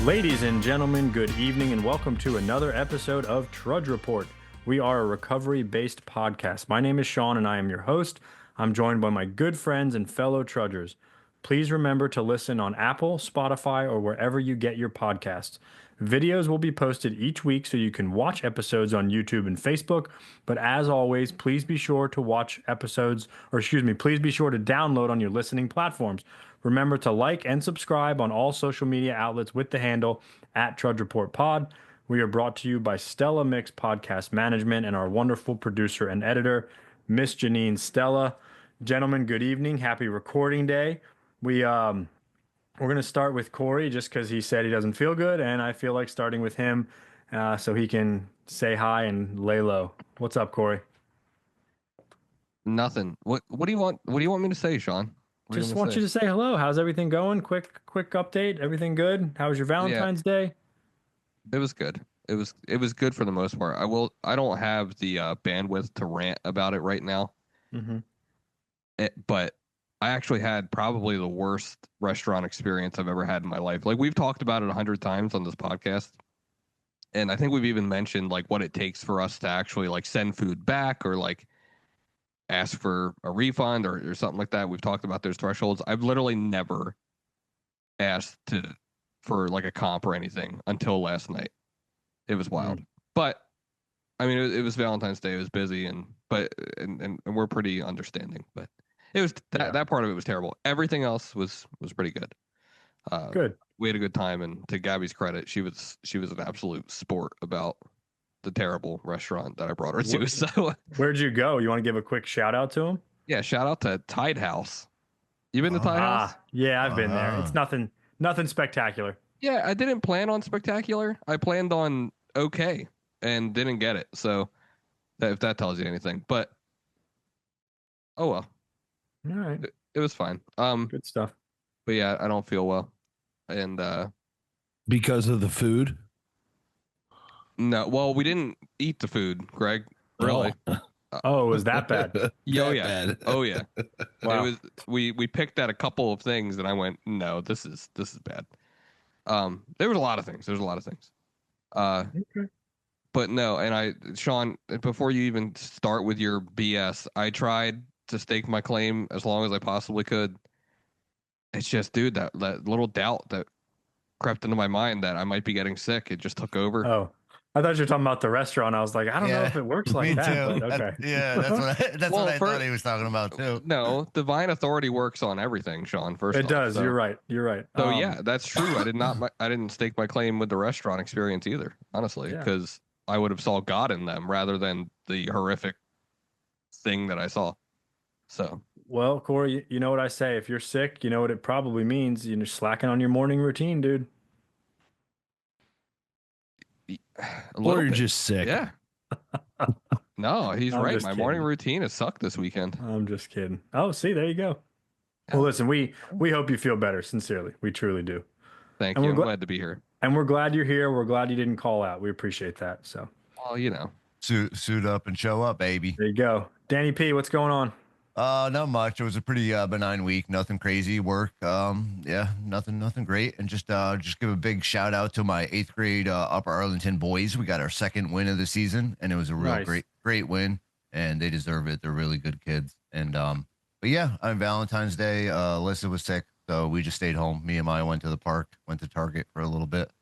Ladies and gentlemen, good evening and welcome to another episode of Trudge Report. We are a recovery-based podcast. My name is Sean and I am your host. I'm joined by my good friends and fellow trudgers. Please remember to listen on Apple, Spotify, or wherever you get your podcasts. Videos will be posted each week so you can watch episodes on YouTube and Facebook. But as always, please be sure to please be sure to download on your listening platforms. Remember to like and subscribe on all social media outlets with the handle @TrudgeReportPod. We are brought to you by Stella Mix Podcast Management and our wonderful producer and editor, Miss Janine Stella. Gentlemen, good evening. Happy recording day. We're going to start with Corey just because he said he doesn't feel good, and I feel like starting with him so he can say hi and lay low. What's up, Corey? Nothing. What do you want? What do you want me to say, Sean? Just want you to say hello. How's everything going? Quick update. Everything good? How was your Valentine's Day? It was good. It was good for the most part. I don't have the bandwidth to rant about it right now. Mm-hmm. But I actually had probably the worst restaurant experience I've ever had in my life. Like, we've talked about it 100 times on this podcast. And I think we've even mentioned like what it takes for us to actually like send food back or like ask for a refund or something like that. We've talked about those thresholds. I've literally never asked for like a comp or anything until last night. It was wild. But I mean, it was Valentine's Day. It was busy and we're pretty understanding, but it was that part of it was terrible. Everything else was pretty good. Good. We had a good time, and to Gabby's credit, she was an absolute sport about the terrible restaurant that I brought her to. So where'd you go? You want to give a quick shout out to him? Yeah, shout out to Tide House. You been to Tide House? Yeah, I've been there. It's nothing spectacular. Yeah, I didn't plan on spectacular. I planned on okay and didn't get it. So if that tells you anything, but oh well. All right. It was fine. Good stuff. But yeah, I don't feel well. And because of the food? No, well, we didn't eat the food, Greg. Really? Oh, it was that bad? Oh yeah. Bad. Oh yeah. Wow. It was. We picked at a couple of things, and I went, no, this is bad. There was a lot of things. Okay. But no, and Sean, before you even start with your BS, I tried to stake my claim as long as I possibly could. It's just, dude, that little doubt that crept into my mind that I might be getting sick, it just took over. Oh, I thought you were talking about the restaurant. I was like, I don't know if it works like that. But okay. That's what I thought he was talking about too. No, divine authority works on everything, Sean. First, it does. So. You're right. So yeah, that's true. I didn't stake my claim with the restaurant experience either, honestly, because I would have saw God in them rather than the horrific thing that I saw. So. Well, Corey, you know what I say. If you're sick, you know what it probably means. You're slacking on your morning routine, dude. Or you're just sick. Yeah. No, he's right. My morning routine has sucked this weekend. I'm just kidding. Oh, see, there you go. Yeah. Well, listen, we hope you feel better. Sincerely, we truly do. Thank you. I'm glad to be here. And we're glad you're here. We're glad you didn't call out. We appreciate that. So. Well, you know, suit up and show up, baby. There you go, Danny P. What's going on? Not much. It was a pretty benign week. Nothing crazy. Work. Nothing great. And just give a big shout out to my 8th grade Upper Arlington boys. We got our 2nd win of the season, and it was a real great win, and they deserve it. They're really good kids. And but yeah, on Valentine's Day, Alyssa was sick, so we just stayed home. Me and Maya went to the park, went to Target for a little bit,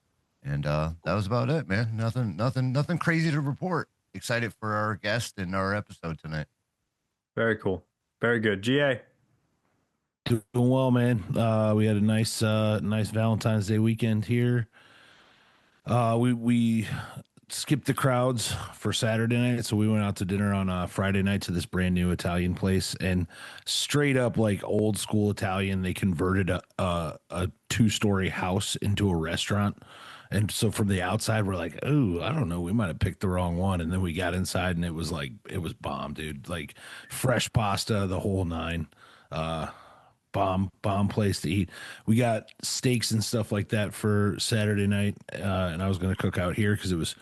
and that was about it, man. Nothing crazy to report. Excited for our guest and our episode tonight. Very cool. Very good. GA. Doing well, man. We had a nice Valentine's Day weekend here. We skipped the crowds for Saturday night, so we went out to dinner on Friday night to this brand new Italian place, and straight up like old school Italian. They converted a 2-story house into a restaurant. And so from the outside, we're like, oh, I don't know, we might have picked the wrong one. And then we got inside and it was bomb, dude. Like fresh pasta, the whole nine. Bomb place to eat. We got steaks and stuff like that for Saturday night. And I was going to cook out here because it was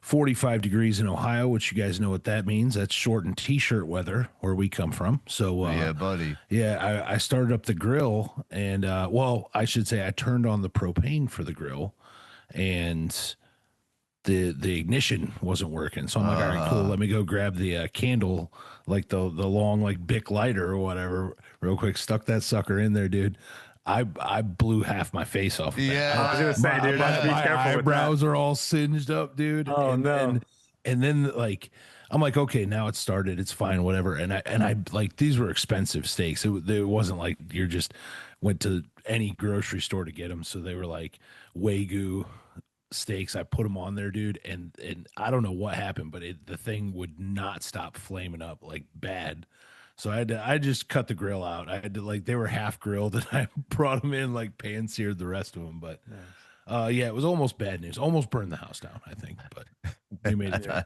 45 degrees in Ohio, which you guys know what that means. That's short and t-shirt weather where we come from. So yeah, buddy. Yeah, I started up the grill and I should say I turned on the propane for the grill. and the ignition wasn't working. So I'm like, all right, cool. Let me go grab the candle, like the long like Bic lighter or whatever, real quick. Stuck that sucker in there, dude. I blew half my face off of that. Yeah. I was gonna say, dude, be My careful with that. eyebrows are all singed up, dude. Oh, no. And then like I'm like, okay, now it's started. It's fine, whatever. And I like these were expensive steaks. It wasn't like you're just went to any grocery store to get them. So they were like Wagyu steaks. I put them on there, dude, and I don't know what happened, but the thing would not stop flaming up like bad. So I just cut the grill out. I had to like they were half grilled, and I brought them in like pan seared the rest of them. But yeah, it was almost bad news. Almost burned the house down, I think, but we made it through.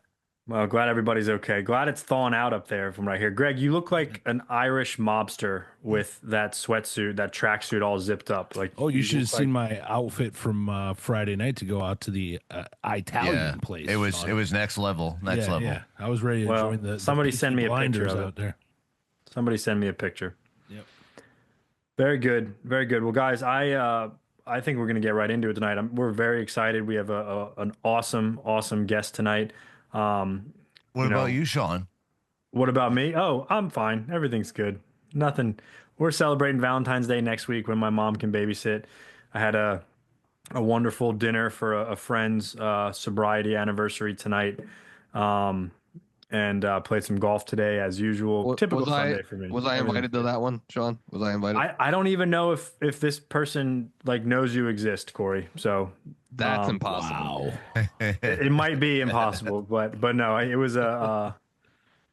Well, glad everybody's okay. Glad it's thawing out up there from right here. Greg, you look like an Irish mobster with that sweatsuit, that tracksuit all zipped up. Like, Oh, you should have look seen my outfit from Friday night to go out to the Italian place. It was next level. Next level. Yeah, I was ready to Well, join the somebody Peaky send me a picture Blinders of it. out there. Somebody send me a picture. Yep. Very good. Very good. Well, guys, I think we're going to get right into it tonight. We're very excited. We have an awesome guest tonight. What about you, Sean? What about me? Oh, I'm fine. Everything's good. Nothing. We're celebrating Valentine's Day next week when my mom can babysit. I had a wonderful dinner for a friend's sobriety anniversary tonight. And played some golf today as usual. Typical Sunday for me. Was I invited to that one, Sean? Was I invited? I don't even know if this person like knows you exist, Corey. So That's impossible. Wow. it might be impossible, but no, it was a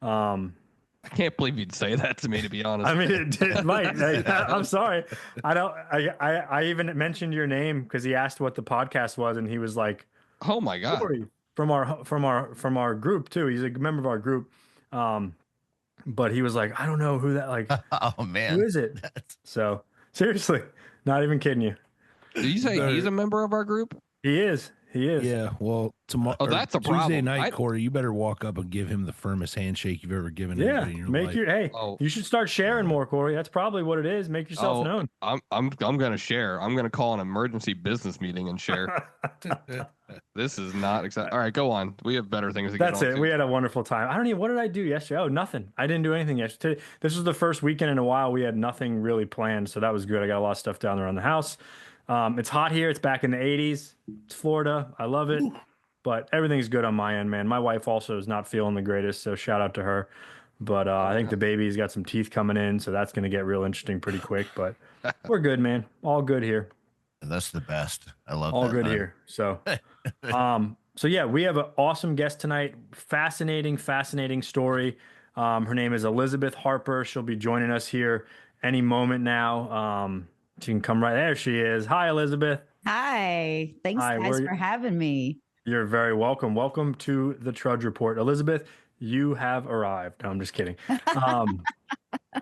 I can't believe you'd say that to me, to be honest. I mean, it might. I'm sorry. I even mentioned your name because he asked what the podcast was, and he was like, Oh my God. Corey, from our group too. He's a member of our group. But he was like, I don't know who that like. Oh man, who is it? So seriously, not even kidding you. Did you say he's a member of our group? He is. Yeah. Well, tomorrow. Oh, that's a Tuesday problem. night, Corey, you better walk up and give him the firmest handshake you've ever given. Yeah. anybody in your Make life. your hey. Oh. You should start sharing more, Corey. That's probably what it is. Make yourself known. I'm gonna share. I'm gonna call an emergency business meeting and share. This is not exciting. All right, go on. We have better things to That's get it. on to. We had a wonderful time. I don't even. What did I do yesterday? Oh, nothing. I didn't do anything yesterday. This was the first weekend in a while we had nothing really planned, so that was good. I got a lot of stuff down around the house. It's hot here. It's back in the 80s. It's Florida. I love it. But everything's good on my end, man. My wife also is not feeling the greatest, so shout out to her. But I think the baby's got some teeth coming in, so that's going to get real interesting pretty quick. But we're good, man. All good here. That's the best. I love All that, good man. here. So, so yeah, we have an awesome guest tonight. Fascinating story. Her name is Elizabeth Harper. She'll be joining us here any moment now. She can come right there. She is. Hi, Elizabeth. Hi. Thanks, Hi, guys, for having me. You're very welcome. Welcome to the Trudge Report. Elizabeth, you have arrived. No, I'm just kidding.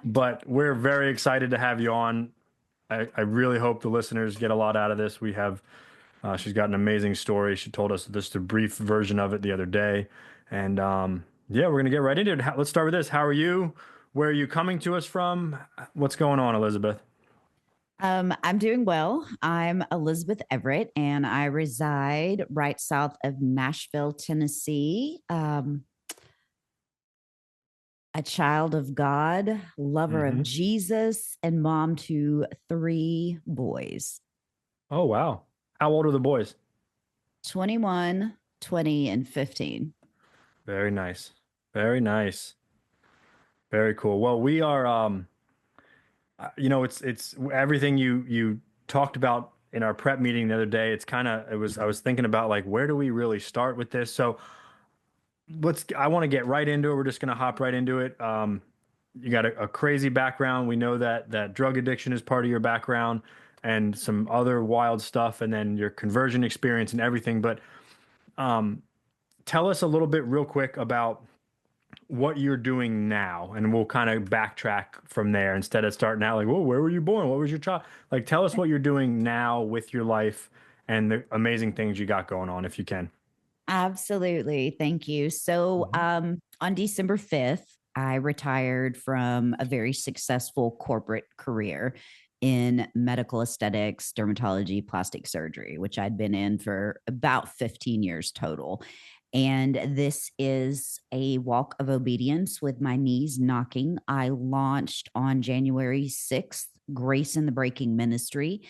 But we're very excited to have you on. I really hope the listeners get a lot out of this. We have, she's got an amazing story. She told us just a brief version of it the other day. And yeah, we're going to get right into it. Let's start with this. How are you? Where are you coming to us from? What's going on, Elizabeth? I'm doing well. I'm Elizabeth Everett, and I reside right south of Nashville, Tennessee. A child of God, lover of Jesus, and mom to 3 boys. Oh, wow. How old are the boys? 21, 20, and 15. Very nice. Very nice. Very cool. Well, we are, it's everything you talked about in our prep meeting the other day. It's kind of, I was thinking about like, where do we really start with this? So I want to get right into it. We're just going to hop right into it. You got a crazy background. We know that drug addiction is part of your background and some other wild stuff, and then your conversion experience and everything. But tell us a little bit real quick about what you're doing now, and we'll kind of backtrack from there instead of starting out like, whoa, where were you born? What was your child? Like, tell us what you're doing now with your life and the amazing things you got going on, if you can. Absolutely. Thank you. So on December 5th, I retired from a very successful corporate career in medical aesthetics, dermatology, plastic surgery, which I'd been in for about 15 years total. And this is a walk of obedience with my knees knocking. I launched on January 6th, Grace in the Breaking Ministry.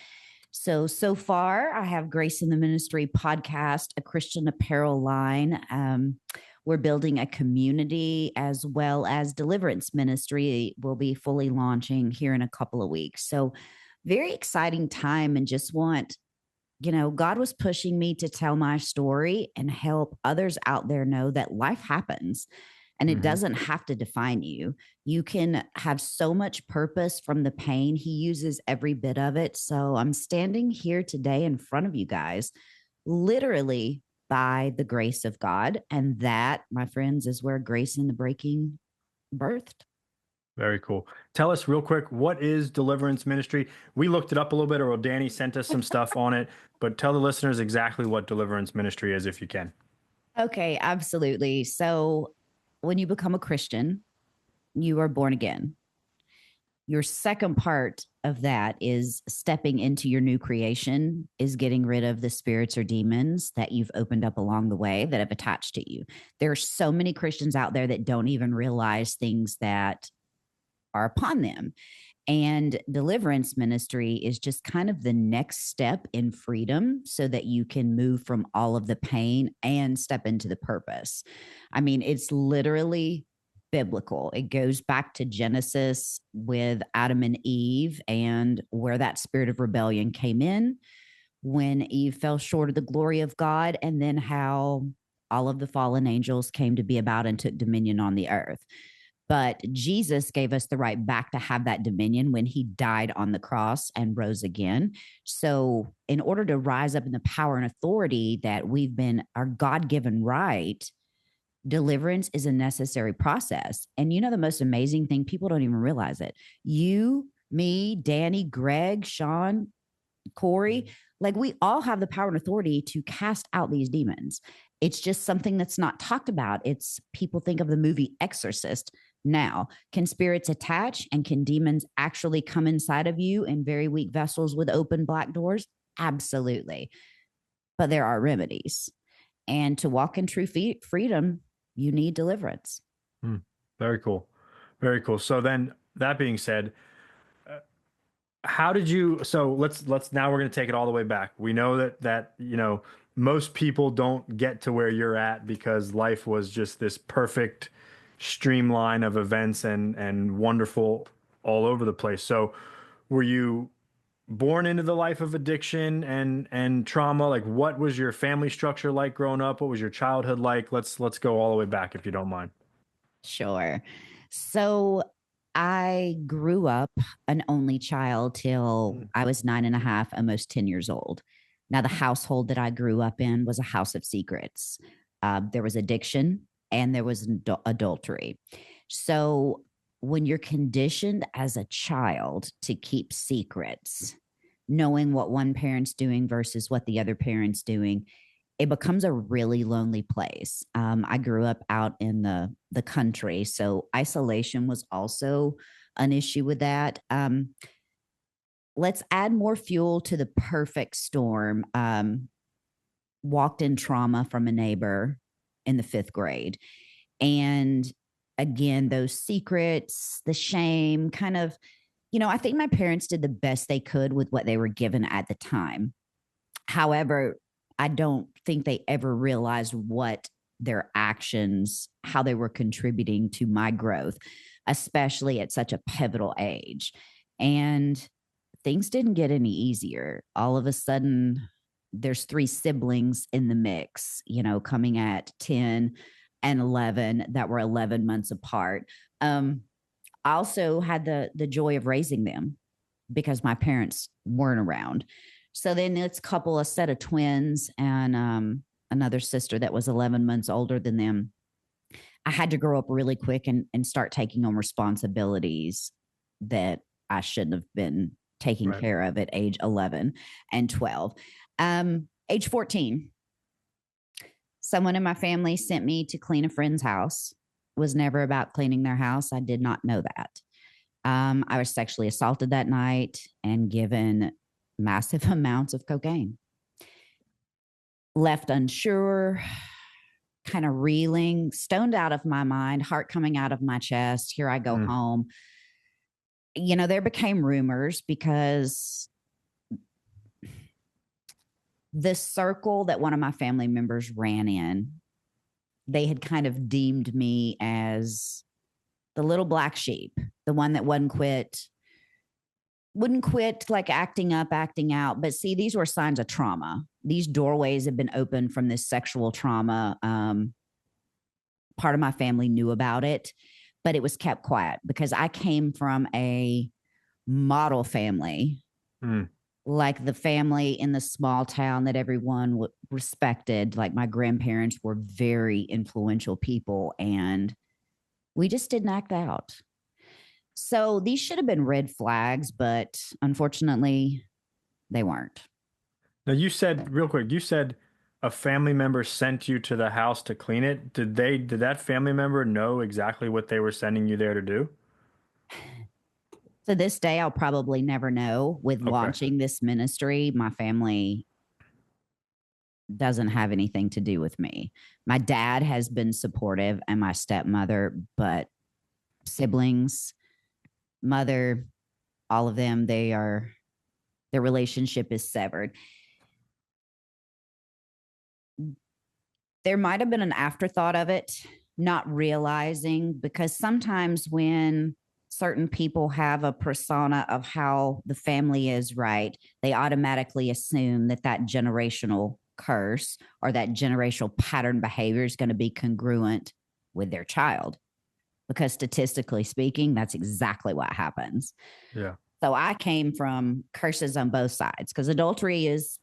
So far, I have Grace in the Ministry podcast, a Christian apparel line. We're building a community as well as deliverance ministry will be fully launching here in a couple of weeks. So very exciting time, and just want, God was pushing me to tell my story and help others out there know that life happens and it doesn't have to define you. You can have so much purpose from the pain. He uses every bit of it. So I'm standing here today in front of you guys, literally by the grace of God. And that, my friends, is where Grace in the Breaking birthed. Very cool. Tell us real quick, what is deliverance ministry? We looked it up a little bit, or Danny sent us some stuff on it, but tell the listeners exactly what deliverance ministry is, if you can. Okay, absolutely. So when you become a Christian, you are born again. Your second part of that is stepping into your new creation, is getting rid of the spirits or demons that you've opened up along the way that have attached to you. There are so many Christians out there that don't even realize things that are upon them. And deliverance ministry is just kind of the next step in freedom so that you can move from all of the pain and step into the purpose. I mean, it's literally biblical. It goes back to Genesis with Adam and Eve and where that spirit of rebellion came in when Eve fell short of the glory of God, and then how all of the fallen angels came to be about and took dominion on the earth. But Jesus gave us the right back to have that dominion when he died on the cross and rose again. So in order to rise up in the power and authority that we've been, our God-given right, deliverance is a necessary process. And the most amazing thing, people don't even realize it. You, me, Danny, Greg, Sean, Corey, like we all have the power and authority to cast out these demons. It's just something that's not talked about. It's people think of the movie Exorcist. Now, can spirits attach and can demons actually come inside of you in very weak vessels with open black doors? Absolutely. But there are remedies. And to walk in true freedom, you need deliverance. Very cool. Very cool. So then that being said, how did you, so let's now we're going to take it all the way back. We know that most people don't get to where you're at because life was just this perfect streamline of events and wonderful all over the place. So were you born into the life of addiction and trauma? Like, what was your family structure like growing up? What was your childhood like? Let's go all the way back, if you don't mind. Sure. So I grew up an only child till I was 9.5, almost 10 years old. Now, the household that I grew up in was a house of secrets. There was addiction and there was adultery. So when you're conditioned as a child to keep secrets, knowing what one parent's doing versus what the other parent's doing, it becomes a really lonely place. I grew up out in the country, so isolation was also an issue with that. Let's add more fuel to the perfect storm. Walked in trauma from a neighbor in the 5th grade. And again, those secrets, the shame, kind of, I think my parents did the best they could with what they were given at the time. However, I don't think they ever realized what their actions, how they were contributing to my growth, especially at such a pivotal age. And things didn't get any easier. All of a sudden, there's 3 siblings in the mix, coming at 10 and 11 that were 11 months apart. I also had the joy of raising them because my parents weren't around. So then it's a set of twins and another sister that was 11 months older than them. I had to grow up really quick and start taking on responsibilities that I shouldn't have been taking care of at age 11 and 12. Age 14, someone in my family sent me to clean a friend's house. Was never about cleaning their house. I did not know that. I was sexually assaulted that night and given massive amounts of cocaine. Left unsure, kind of reeling, stoned out of my mind, heart coming out of my chest. Here I go home. There became rumors because the circle that one of my family members ran in, they had kind of deemed me as the little black sheep, the one that wouldn't quit like acting up, acting out. But see, these were signs of trauma. These doorways had been opened from this sexual trauma. Part of my family knew about it, but it was kept quiet because I came from a model family, like the family in the small town that everyone respected. Like my grandparents were very influential people, and we just didn't act out. So these should have been red flags, but unfortunately, they weren't. Now, you said real quick, you said a family member sent you to the house to clean it. Did that family member know exactly what they were sending you there to do? To this day, I'll probably never know. With launching this ministry, my family doesn't have anything to do with me. My dad has been supportive and my stepmother, but siblings, mother, all of them, their relationship is severed. There might have been an afterthought of it, not realizing, because sometimes when certain people have a persona of how the family is, right, they automatically assume that generational curse or that generational pattern behavior is going to be congruent with their child. Because statistically speaking, that's exactly what happens. Yeah. So I came from curses on both sides because adultery is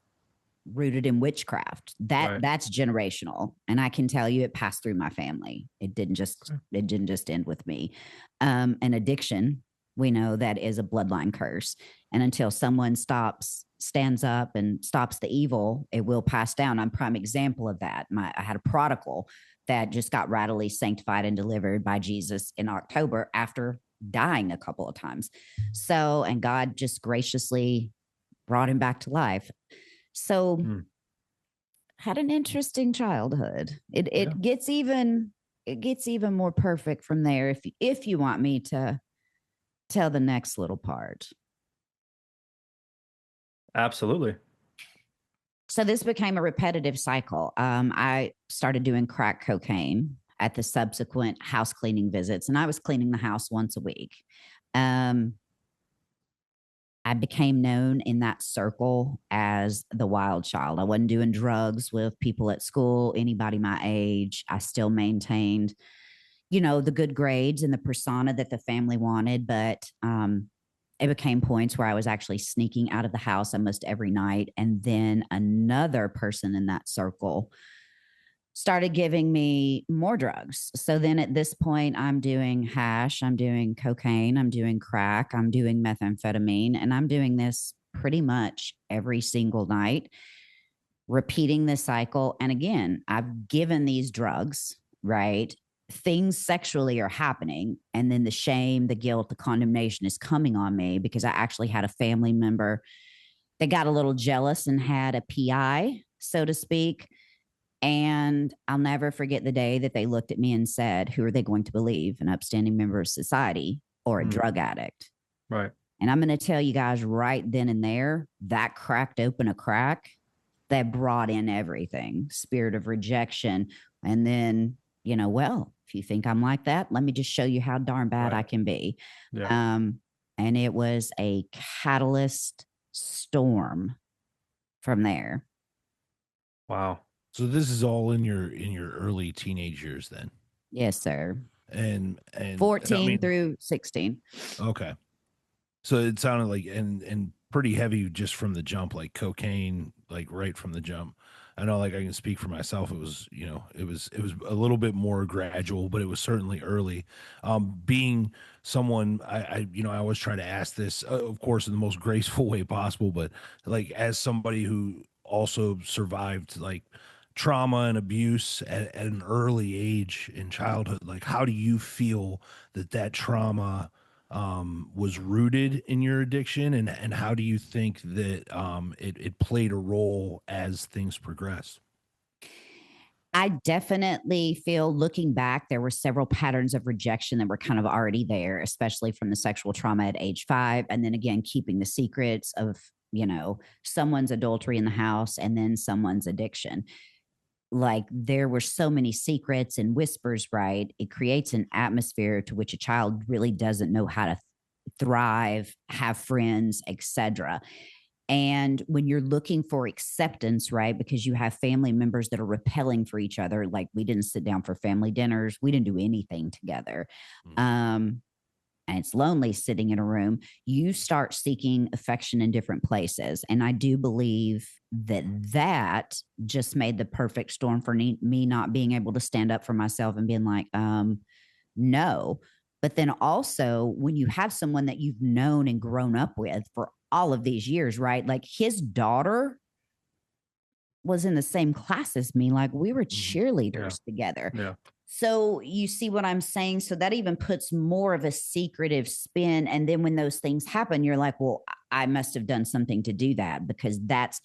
rooted in witchcraft. That's generational. And I can tell you it passed through my family. It didn't just end with me. An addiction, we know that is a bloodline curse. And until someone stands up and stops the evil, it will pass down. I'm a prime example of that. I had a prodigal that just got radically sanctified and delivered by Jesus in October after dying a couple of times. So, and God just graciously brought him back to life. So had an interesting childhood. It gets even more perfect from there if you want me to tell the next little part. Absolutely. So this became a repetitive cycle. I started doing crack cocaine at the subsequent house cleaning visits, and I was cleaning the house once a week. I became known in that circle as the wild child. I wasn't doing drugs with people at school, anybody my age. I still maintained, the good grades and the persona that the family wanted. But it became points where I was actually sneaking out of the house almost every night. And then another person in that circle started giving me more drugs. So then at this point, I'm doing hash, I'm doing cocaine, I'm doing crack, I'm doing methamphetamine, and I'm doing this pretty much every single night, repeating this cycle. And again, I've given these drugs, right? Things sexually are happening. And then the shame, the guilt, the condemnation is coming on me because I actually had a family member that got a little jealous and had a PI, so to speak. And I'll never forget the day that they looked at me and said, who are they going to believe, an upstanding member of society or a drug addict? Right. And I'm going to tell you guys right then and there, that cracked open a crack that brought in everything, spirit of rejection. And then, well, if you think I'm like that, let me just show you how darn bad I can be. Yeah. And it was a catalyst storm from there. Wow. So this is all in your early teenage years then? Yes, sir. And 14 through 16. Okay. So it sounded like and pretty heavy just from the jump, like cocaine, like right from the jump. I know, like I can speak for myself. It was, it was a little bit more gradual, but it was certainly early. Being someone, I always try to ask this, of course, in the most graceful way possible, but like as somebody who also survived like trauma and abuse at an early age in childhood, like how do you feel that trauma was rooted in your addiction, and how do you think that it played a role as things progressed? I definitely feel, looking back, there were several patterns of rejection that were kind of already there, especially from the sexual trauma at age 5. And then again, keeping the secrets of, someone's adultery in the house and then someone's addiction. Like, there were so many secrets and whispers, right? It creates an atmosphere to which a child really doesn't know how to thrive, have friends, etc. And when you're looking for acceptance, right, because you have family members that are repelling for each other, like we didn't sit down for family dinners, we didn't do anything together. And it's lonely sitting in a room, you start seeking affection in different places. And I do believe that just made the perfect storm for me not being able to stand up for myself and being like, no. But then also, when you have someone that you've known and grown up with for all of these years, right? Like, his daughter was in the same class as me. Like, we were cheerleaders together. Yeah. So you see what I'm saying? So that even puts more of a secretive spin. And then when those things happen, you're like, well, I must have done something to do that, because that's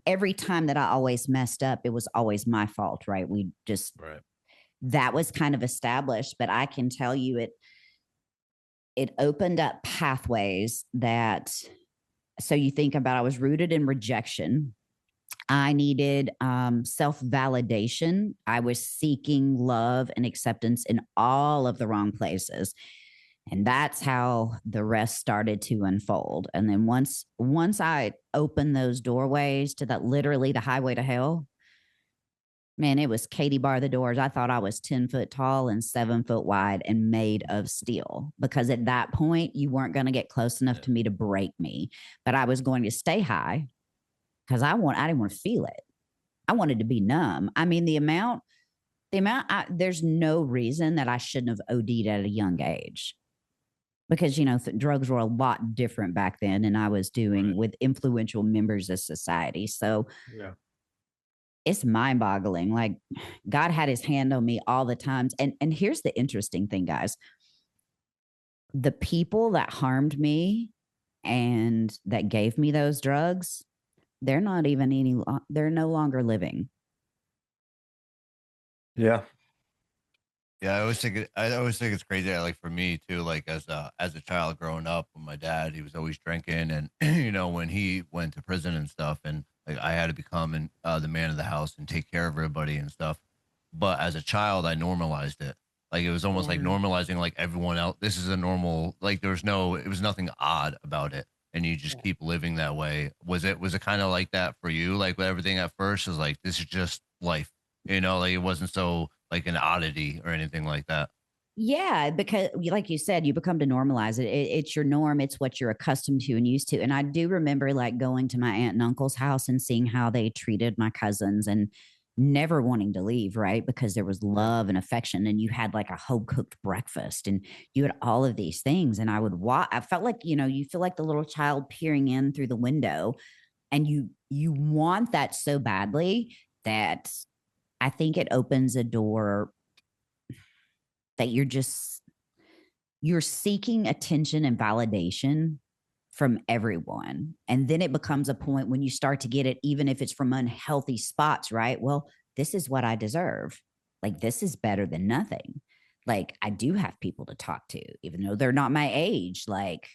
every time that I always messed up, it was always my fault, right? That was kind of established. But I can tell you, it opened up pathways that, so you think about, I was rooted in rejection. I needed self-validation. I was seeking love and acceptance in all of the wrong places. And that's how the rest started to unfold. And then once I opened those doorways to that, literally the highway to hell, man, it was Katie bar the doors. I thought I was 10 foot tall and 7 foot wide and made of steel, because at that point, you weren't going to get close enough to me to break me. But I was going to stay high, because I didn't want to feel it. I wanted to be numb. I mean, there's no reason that I shouldn't have OD'd at a young age, because, drugs were a lot different back then, and I was doing with influential members of society. So it's mind boggling. Like, God had his hand on me all the times. And here's the interesting thing, guys. The people that harmed me and that gave me those drugs, they're not even they're no longer living. Yeah. Yeah, I always think it's crazy. Like, for me too, like as a child growing up, with my dad, he was always drinking, and when he went to prison and stuff, and like I had to become the man of the house and take care of everybody and stuff. But as a child, I normalized it. Like, it was almost like normalizing, like, everyone else. This is a normal, like, it was nothing odd about it, and you just keep living that way. Was it kind of like that for you? Like, with everything at first was like, this is just life, like, it wasn't so like an oddity or anything like that. Yeah, because like you said, you become to normalize it. It's your norm. It's what you're accustomed to and used to. And I do remember, like, going to my aunt and uncle's house and seeing how they treated my cousins and never wanting to leave, right? Because there was love and affection, and you had like a home cooked breakfast, and you had all of these things. And I would watch. I felt like, you feel like the little child peering in through the window, and you want that so badly that I think it opens a door that you're seeking attention and validation from everyone. And then it becomes a point when you start to get it, even if it's from unhealthy spots, right? Well, this is what I deserve. Like, this is better than nothing. Like, I do have people to talk to, even though they're not my age. Like,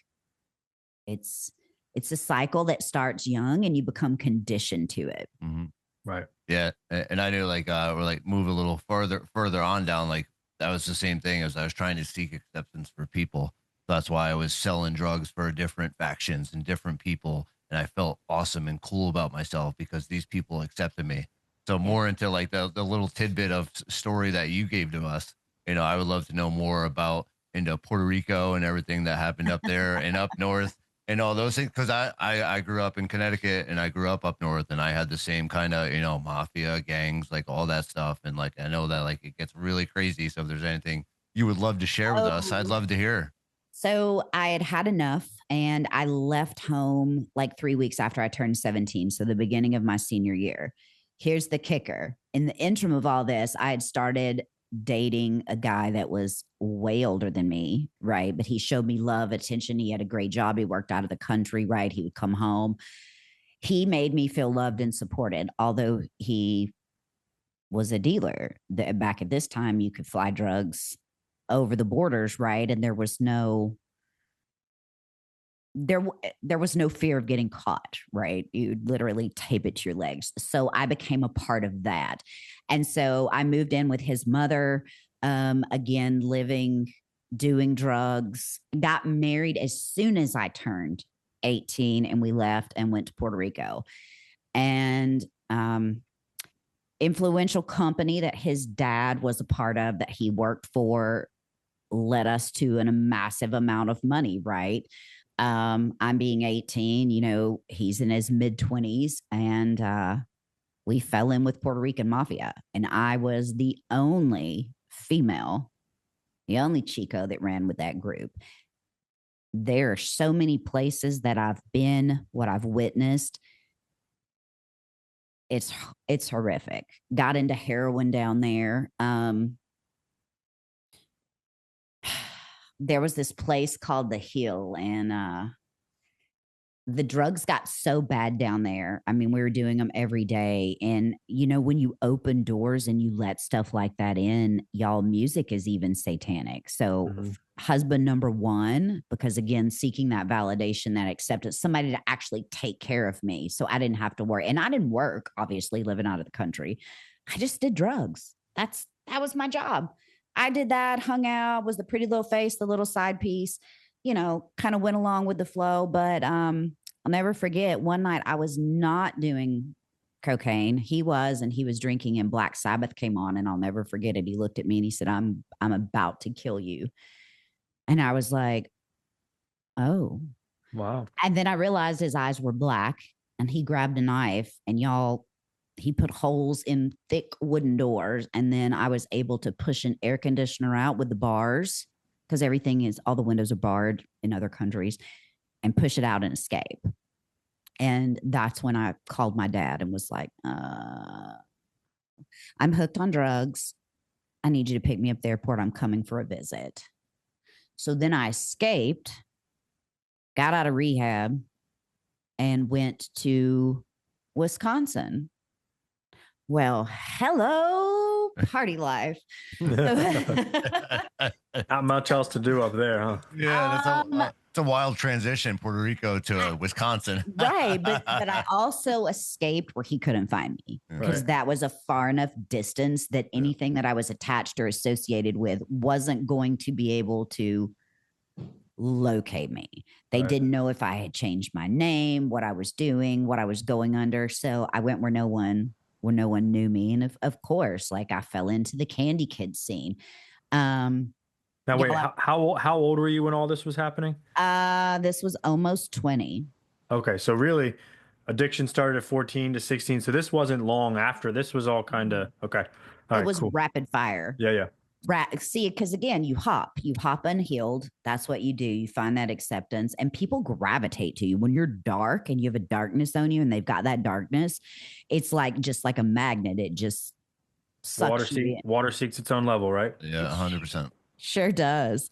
it's a cycle that starts young and you become conditioned to it. Mm-hmm. Right. Yeah. And I knew, like, we're like move a little further on down, like, that was the same thing as I was trying to seek acceptance for people. That's why I was selling drugs for different factions and different people. And I felt awesome and cool about myself because these people accepted me. So more into like the little tidbit of story that you gave to us, I would love to know more about into Puerto Rico and everything that happened up there and up north and all those things. Cause I grew up in Connecticut and I grew up north, and I had the same kind of, mafia gangs, like all that stuff. And like, I know that like it gets really crazy. So if there's anything you would love to share with us, I'd love to hear. So I had enough, and I left home like 3 weeks after I turned 17. So the beginning of my senior year. Here's the kicker. In the interim of all this, I had started dating a guy that was way older than me, right? But he showed me love, attention. He had a great job. He worked out of the country, right? He would come home. He made me feel loved and supported, although he was a dealer. Back at this time, you could fly drugs over the borders, right? And there was no fear of getting caught, right? You'd literally tape it to your legs. So I became a part of that. And so I moved in with his mother, again, doing drugs, got married as soon as I turned 18, and we left and went to Puerto Rico. And influential company that his dad was a part of, that he worked for, led us to a massive amount of money, right? I'm being 18, he's in his mid-20s, and we fell in with Puerto Rican mafia. And I was the only female, the only Chico that ran with that group. There are so many places that I've been, what I've witnessed. It's horrific. Got into heroin down there. There was this place called The Hill, and the drugs got so bad down there. I mean, we were doing them every day. And, when you open doors and you let stuff like that in, y'all, music is even satanic. So husband number one, because again, seeking that validation, that acceptance, somebody to actually take care of me. So I didn't have to worry. And I didn't work, obviously, living out of the country. I just did drugs. That was my job. I did that, hung out, was the pretty little face, the little side piece, kind of went along with the flow. But I'll never forget one night I was not doing cocaine. He was, and he was drinking, and Black Sabbath came on, and I'll never forget it. He looked at me and he said, I'm about to kill you. And I was like, oh. Wow. And then I realized his eyes were black, and he grabbed a knife, and he put holes in thick wooden doors. And then I was able to push an air conditioner out with the bars, because all the windows are barred in other countries, and push it out and escape. And that's when I called my dad and was like, I'm hooked on drugs. I need you to pick me up at the airport. I'm coming for a visit. So then I escaped, got out of rehab, and went to Wisconsin. Well, hello, party life. Not much else to do up there, huh? Yeah, that's a wild transition, Puerto Rico to Wisconsin. Right, but I also escaped where he couldn't find me, because that was a far enough distance that anything that I was attached or associated with wasn't going to be able to locate me. They didn't know if I had changed my name, what I was doing, what I was going under. So I went where no one knew me. And of course, like, I fell into the Candy Kid scene. Now, wait, how old were you when all this was happening? This was almost 20. Okay, so really, addiction started at 14 to 16. So this wasn't long after. This was all kind of okay. All right, was cool. rapid fire. Yeah. See, because again, you hop unhealed. That's what you do. You find that acceptance, and people gravitate to you when you're dark and you have a darkness on you, and they've got that darkness. It's just like a magnet. It just sucks water seeks its own level, right? Yeah, 100%. Sure does.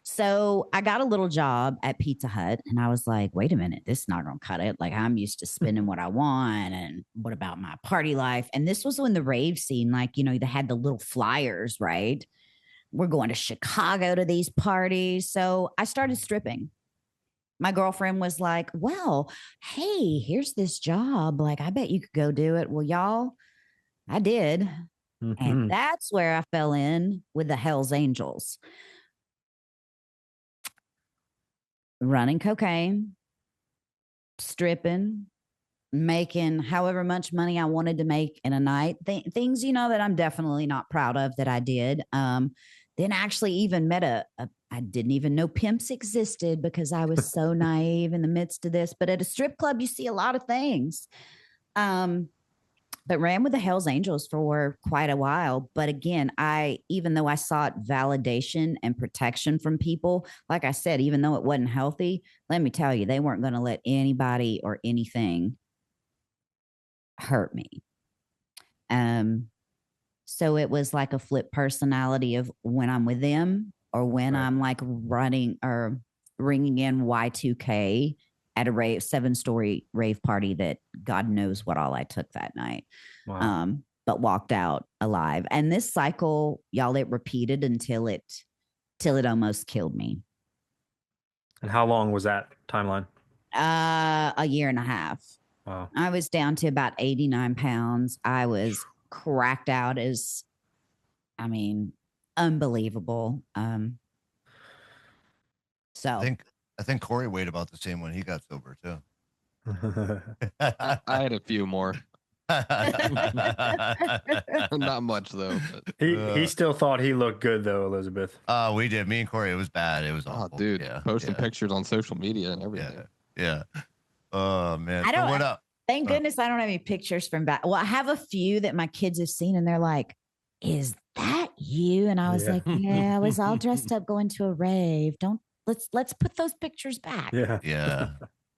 So I got a little job at Pizza Hut, and I was like, wait a minute, this is not going to cut it. Like, I'm used to spending what I want. And what about my party life? And this was when the rave scene, they had the little flyers, right? We're going to Chicago to these parties. So I started stripping. My girlfriend was like, well, hey, here's this job. Like, I bet you could go do it. Well, y'all, I did. And that's where I fell in with the Hells Angels. Running cocaine, stripping, making however much money I wanted to make in a night. Things, that I'm definitely not proud of that I did. Then actually even met I didn't even know pimps existed, because I was so naive in the midst of this. But at a strip club, you see a lot of things. But ran with the Hells Angels for quite a while. But again, even though I sought validation and protection from people, like I said, even though it wasn't healthy, let me tell you, they weren't going to let anybody or anything hurt me. So it was like a flip personality of when I'm with them or when I'm like running or ringing in Y2K at a 7-story rave party that God knows what all I took that night. Wow. But walked out alive. And this cycle, y'all, it repeated until it almost killed me. And how long was that timeline? A year and a half. Wow. I was down to about 89 pounds. I was cracked out unbelievable. So I think Corey weighed about the same when he got sober too. I had a few more. Not much though. But. He still thought he looked good though, Elizabeth. We did. Me and Corey, it was bad. It was awful. Dude, yeah, posting pictures on social media and everything. Yeah. Oh man. I don't. What up? Thank goodness I don't have any pictures from back. Well, I have a few that my kids have seen, and they're like, "Is that you?" And I was like, "Yeah, I was all dressed up going to a rave. Let's put those pictures back." Yeah.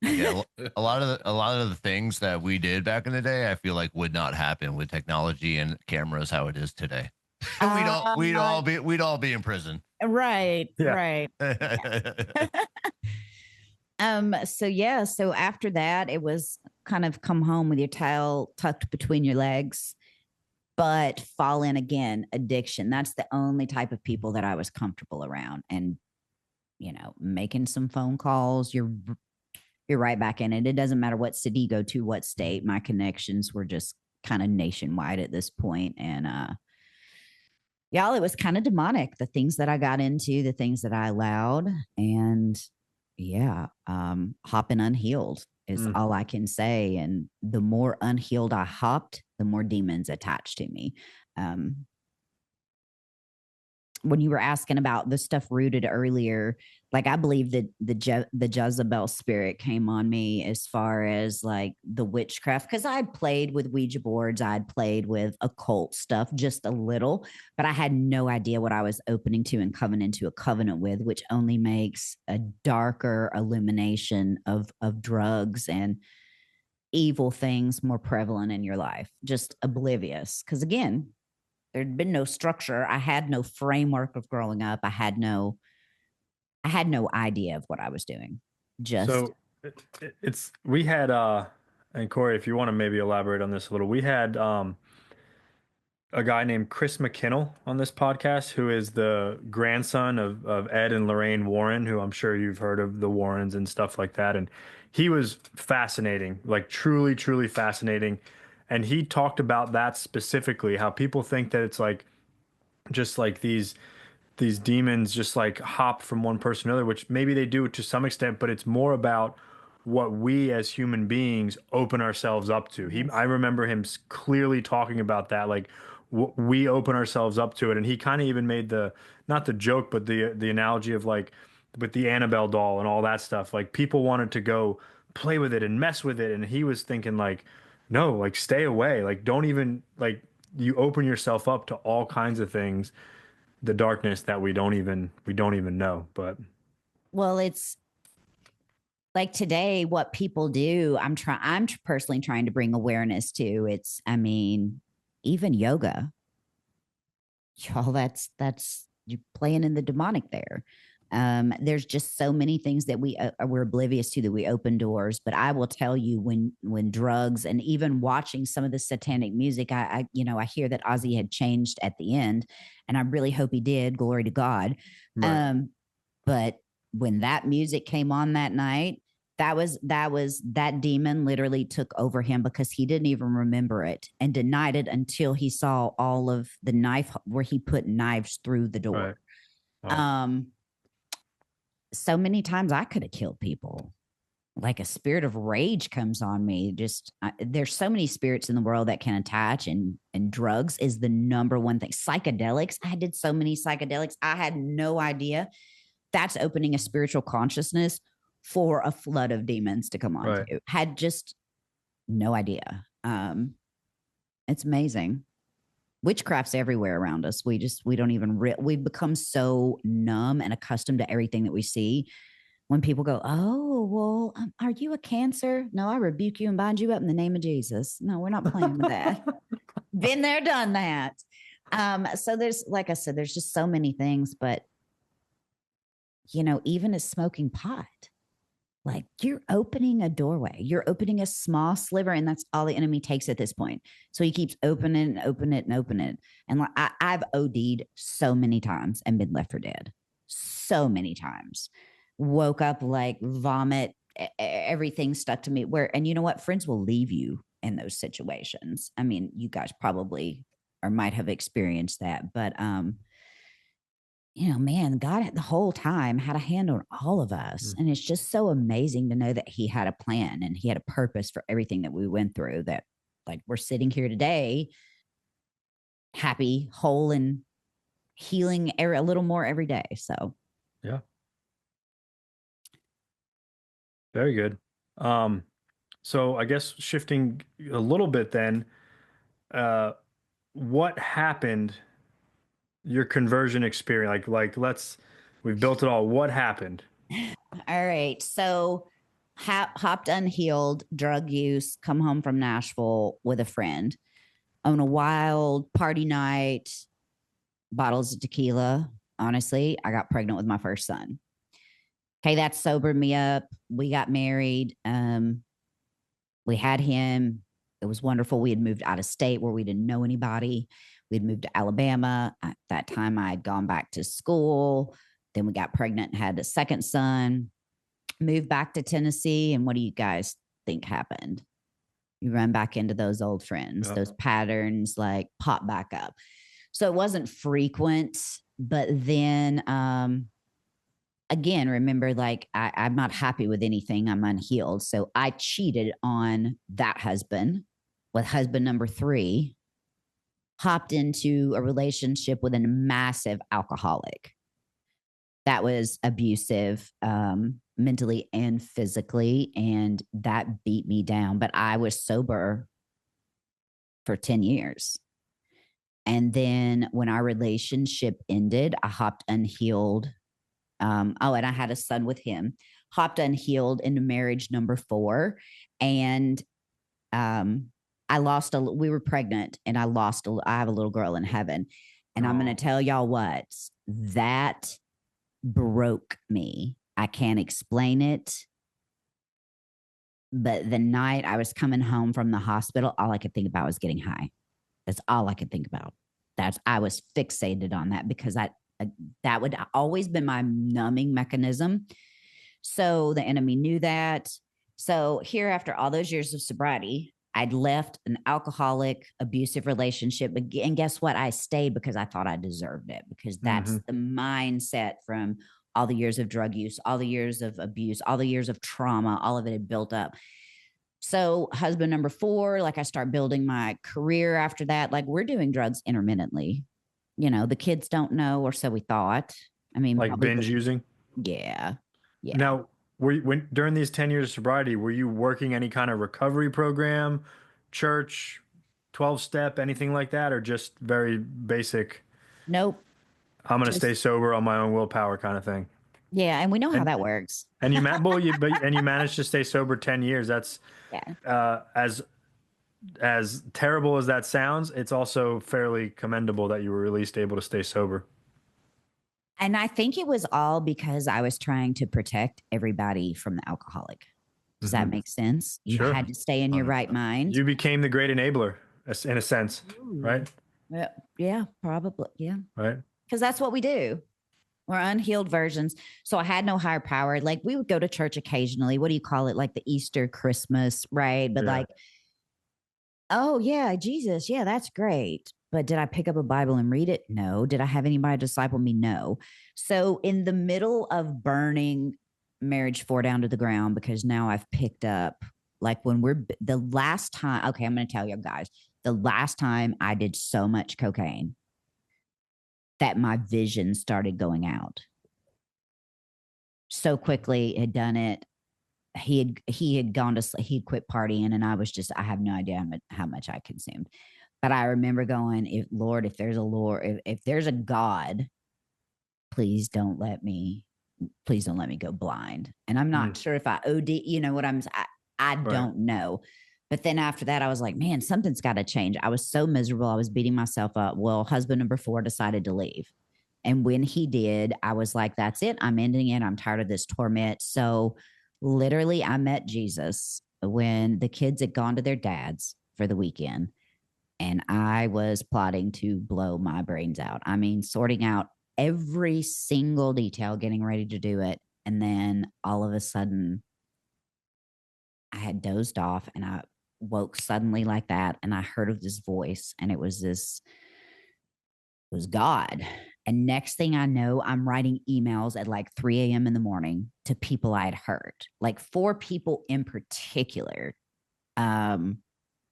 Yeah, a lot of the things that we did back in the day, I feel like would not happen with technology and cameras how it is today. We'd all be in prison. Right. Yeah. Right. So after that, it was kind of come home with your tail tucked between your legs, but fall in again, addiction. That's the only type of people that I was comfortable around. And, making some phone calls, you're right back in it. It doesn't matter what city you go to, what state. My connections were just kind of nationwide at this point. And y'all, it was kind of demonic, the things that I got into, the things that I allowed. And hopping unhealed is all I can say. And the more unhealed I hopped, the more demons attached to me. When you were asking about the stuff rooted earlier, like I believe that the Jezebel spirit came on me as far as like the witchcraft, because I'd played with Ouija boards, I'd played with occult stuff just a little, but I had no idea what I was opening to and coming into a covenant with, which only makes a darker illumination of drugs and evil things more prevalent in your life. Just oblivious, because again, there'd been no structure. I had no framework of growing up. I had no idea of what I was doing. We had and Corey, if you want to maybe elaborate on this a little, we had a guy named Chris McKinnell on this podcast, who is the grandson of Ed and Lorraine Warren, who I'm sure you've heard of, the Warrens and stuff like that. And he was fascinating, like truly, truly fascinating. And he talked about that specifically, how people think that it's like just like these demons just like hop from one person to another, which maybe they do to some extent, but it's more about what we as human beings open ourselves up to. I remember him clearly talking about that, like we open ourselves up to it. And he kind of even made not the joke, but the analogy of like with the Annabelle doll and all that stuff. Like people wanted to go play with it and mess with it. And he was thinking like, no, like stay away. Like don't even, like, you open yourself up to all kinds of things, the darkness that we don't even know. But well, it's like today, what people do, I'm personally trying to bring awareness to. It's, even yoga, y'all, that's you playing in the demonic there. There's just so many things that we're oblivious to, that we open doors. But I will tell you, when drugs and even watching some of the satanic music, I hear that Ozzy had changed at the end, and I really hope he did. Glory to God. Right. But when that music came on that night, that demon literally took over him, because he didn't even remember it and denied it until he saw all of the knife where he put knives through the door. Right. Wow. So many times I could have killed people. Like a spirit of rage comes on me. There's so many spirits in the world that can attach, and drugs is the number one thing. Psychedelics. I did so many psychedelics. I had no idea. That's opening a spiritual consciousness for a flood of demons to come on. Right. To. Had just no idea. It's amazing. Witchcraft's everywhere around us. We don't even, we've become so numb and accustomed to everything that we see. When people go, oh, well, are you a Cancer? No, I rebuke you and bind you up in the name of Jesus. No, we're not playing with that. Been there, done that. So there's, like I said, there's just so many things, but even as smoking pot, like you're opening a doorway, you're opening a small sliver, and that's all the enemy takes at this point. So he keeps opening and opening it and opening it. And like I've OD'd so many times and been left for dead. So many times. Woke up like vomit, everything stuck to me. And you know what? Friends will leave you in those situations. I mean, you guys probably or might have experienced that, but man, God the whole time had a hand on all of us. And it's just so amazing to know that he had a plan and he had a purpose for everything that we went through, that like we're sitting here today, happy, whole, and healing a little more every day. So, yeah. Very good. So I guess shifting a little bit then, what happened, your conversion experience, we've built it all. What happened? All right. So hopped unhealed, drug use, come home from Nashville with a friend on a wild party night, bottles of tequila. Honestly, I got pregnant with my first son. Okay, that sobered me up. We got married. We had him. It was wonderful. We had moved out of state where we didn't know anybody. We had moved to Alabama. At that time, I had gone back to school. Then we got pregnant and had a second son. Moved back to Tennessee. And what do you guys think happened? You run back into those old friends. Those patterns like pop back up. So it wasn't frequent, but then again, remember, like I'm not happy with anything. I'm unhealed. So I cheated on that husband with husband number 3, hopped into a relationship with a massive alcoholic that was abusive, mentally and physically. And that beat me down, but I was sober for 10 years. And then when our relationship ended, I hopped unhealed. And I had a son with him, hopped unhealed into marriage number 4. And we were pregnant and I have a little girl in heaven. And I'm going to tell y'all what, that broke me. I can't explain it. But the night I was coming home from the hospital, all I could think about was getting high. That's all I could think about. I was fixated on that because that would always been my numbing mechanism. So the enemy knew that. So here, after all those years of sobriety, I'd left an alcoholic, abusive relationship. And guess what? I stayed because I thought I deserved it, because that's the mindset from all the years of drug use, all the years of abuse, all the years of trauma, all of it had built up. So husband number 4, like I start building my career after that. Like we're doing drugs intermittently. The kids don't know, or so we thought. I mean, like binge using. Yeah. Now, during these 10 years of sobriety, were you working any kind of recovery program, church, 12-step, anything like that, or just very basic? Nope. I'm going to stay sober on my own willpower kind of thing. Yeah, and we know how that works. And you managed to stay sober 10 years. That's as terrible as that sounds, it's also fairly commendable that you were at least able to stay sober. And I think it was all because I was trying to protect everybody from the alcoholic. Does that make sense? You had to stay in your right mind. You became the great enabler in a sense, right? Yeah, probably. Yeah. Right. Because that's what we do. We're unhealed versions. So I had no higher power. Like we would go to church occasionally. What do you call it? Like the Easter, Christmas, right? But like, oh yeah, Jesus. Yeah, that's great. But did I pick up a Bible and read it? No. Did I have anybody disciple me? No. So in the middle of burning marriage 4 down to the ground, because now I've picked up, like the last time, okay, I'm going to tell you guys, the last time I did so much cocaine that my vision started going out. So quickly had done it. He had gone to sleep, he'd quit partying, and I have no idea how much I consumed. But I remember going, if there's a God, please don't let me go blind. And I'm not sure if I OD, I don't know. But then after that, I was like, man, something's got to change. I was so miserable. I was beating myself up. Well, husband number 4 decided to leave. And when he did, I was like, that's it. I'm ending it. I'm tired of this torment. So literally, I met Jesus when the kids had gone to their dads for the weekend. And I was plotting to blow my brains out. I mean, sorting out every single detail, getting ready to do it. And then all of a sudden, I had dozed off and I woke suddenly like that. And I heard of this voice, and it was God. And next thing I know, I'm writing emails at like 3 a.m. in the morning to people I had hurt, like 4 people in particular,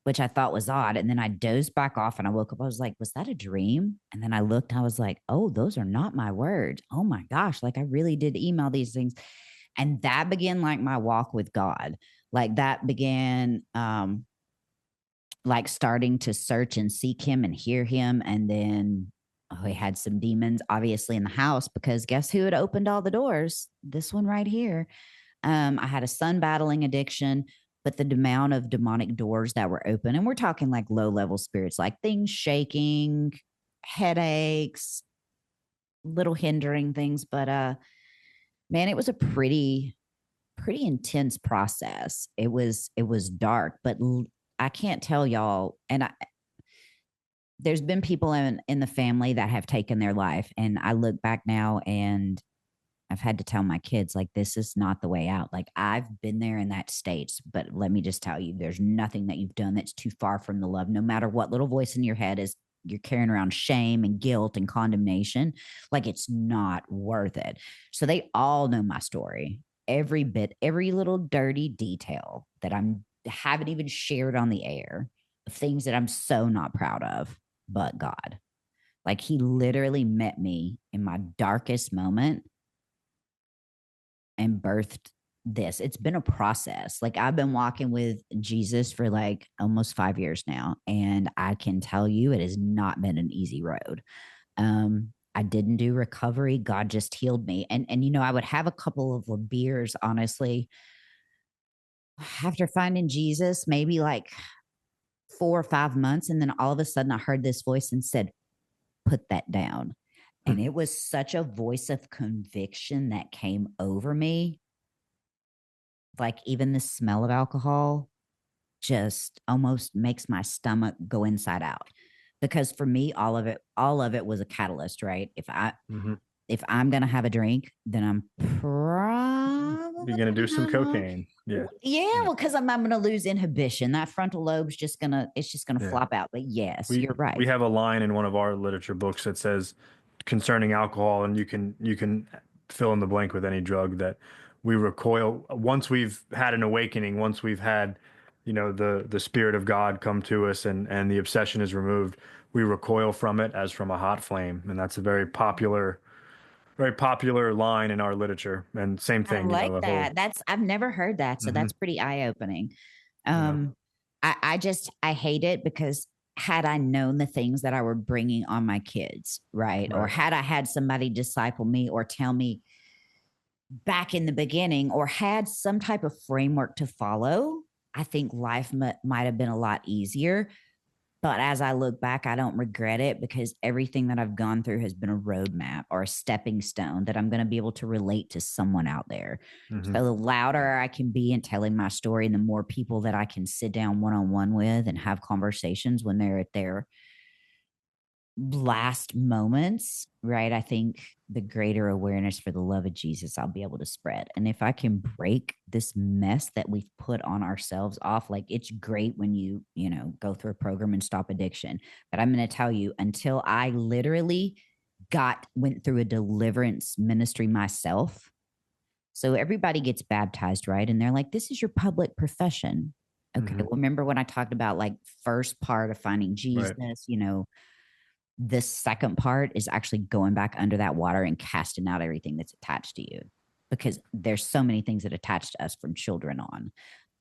which I thought was odd. And then I dozed back off and I woke up. I was like, was that a dream? And then I looked, I was like, oh, those are not my words. Oh my gosh. Like I really did email these things. And that began like my walk with God. Like that began, like starting to search and seek him and hear him. And then we had some demons obviously in the house, because guess who had opened all the doors? This one right here. I had a son battling addiction, but the amount of demonic doors that were open, and we're talking like low level spirits, like things shaking, headaches, little hindering things. But man, it was a pretty intense process. It was dark, but I can't tell y'all. And there's been people in the family that have taken their life. And I look back now and I've had to tell my kids, like, this is not the way out. Like, I've been there in that state, but let me just tell you, there's nothing that you've done that's too far from the love. No matter what little voice in your head is, you're carrying around shame and guilt and condemnation. Like, it's not worth it. So they all know my story, every bit, every little dirty detail that haven't even shared on the air, of things that I'm so not proud of, but God. Like, he literally met me in my darkest moment and birthed this. It's been a process. Like, I've been walking with Jesus for like almost 5 years now, and I can tell you it has not been an easy road. I didn't do recovery. God just healed me. And you know, I would have a couple of beers, honestly, after finding Jesus, maybe like 4 or 5 months, and then all of a sudden I heard this voice and said, put that down. And it was such a voice of conviction that came over me. Like, even the smell of alcohol just almost makes my stomach go inside out. Because for me, all of it was a catalyst, right? If I'm gonna have a drink, then I'm probably You're gonna do some cocaine. Yeah. Well, because I'm gonna lose inhibition. That frontal lobe's just gonna Yeah. flop out. But yes, you're right. We have a line in one of our literature books that says, concerning alcohol, and you can fill in the blank with any drug, that we recoil once we've had an awakening, once we've had, you know, the spirit of God come to us, and the obsession is removed. We recoil from it as from a hot flame, and that's a very popular line in our literature. And same I thing, you know, like the whole. that. I've never heard that, so that's pretty eye opening. I hate it, because had I known the things that I were bringing on my kids, right? Or had I had somebody disciple me or tell me back in the beginning, or had some type of framework to follow, I think life might have been a lot easier. But as I look back, I don't regret it, because everything that I've gone through has been a roadmap or a stepping stone that I'm going to be able to relate to someone out there. So the louder I can be in telling my story, and the more people that I can sit down one-on-one with and have conversations when they're at their last moments, right? I think the greater awareness for the love of Jesus I'll be able to spread. And if I can break this mess that we've put on ourselves off, like, it's great when you go through a program and stop addiction. But I'm going to tell you, until I literally went through a deliverance ministry myself. So everybody gets baptized, right? And they're like, this is your public profession. Okay. Well, remember when I talked about like first part of finding Jesus, the second part is actually going back under that water and casting out everything that's attached to you, because there's so many things that attach to us from children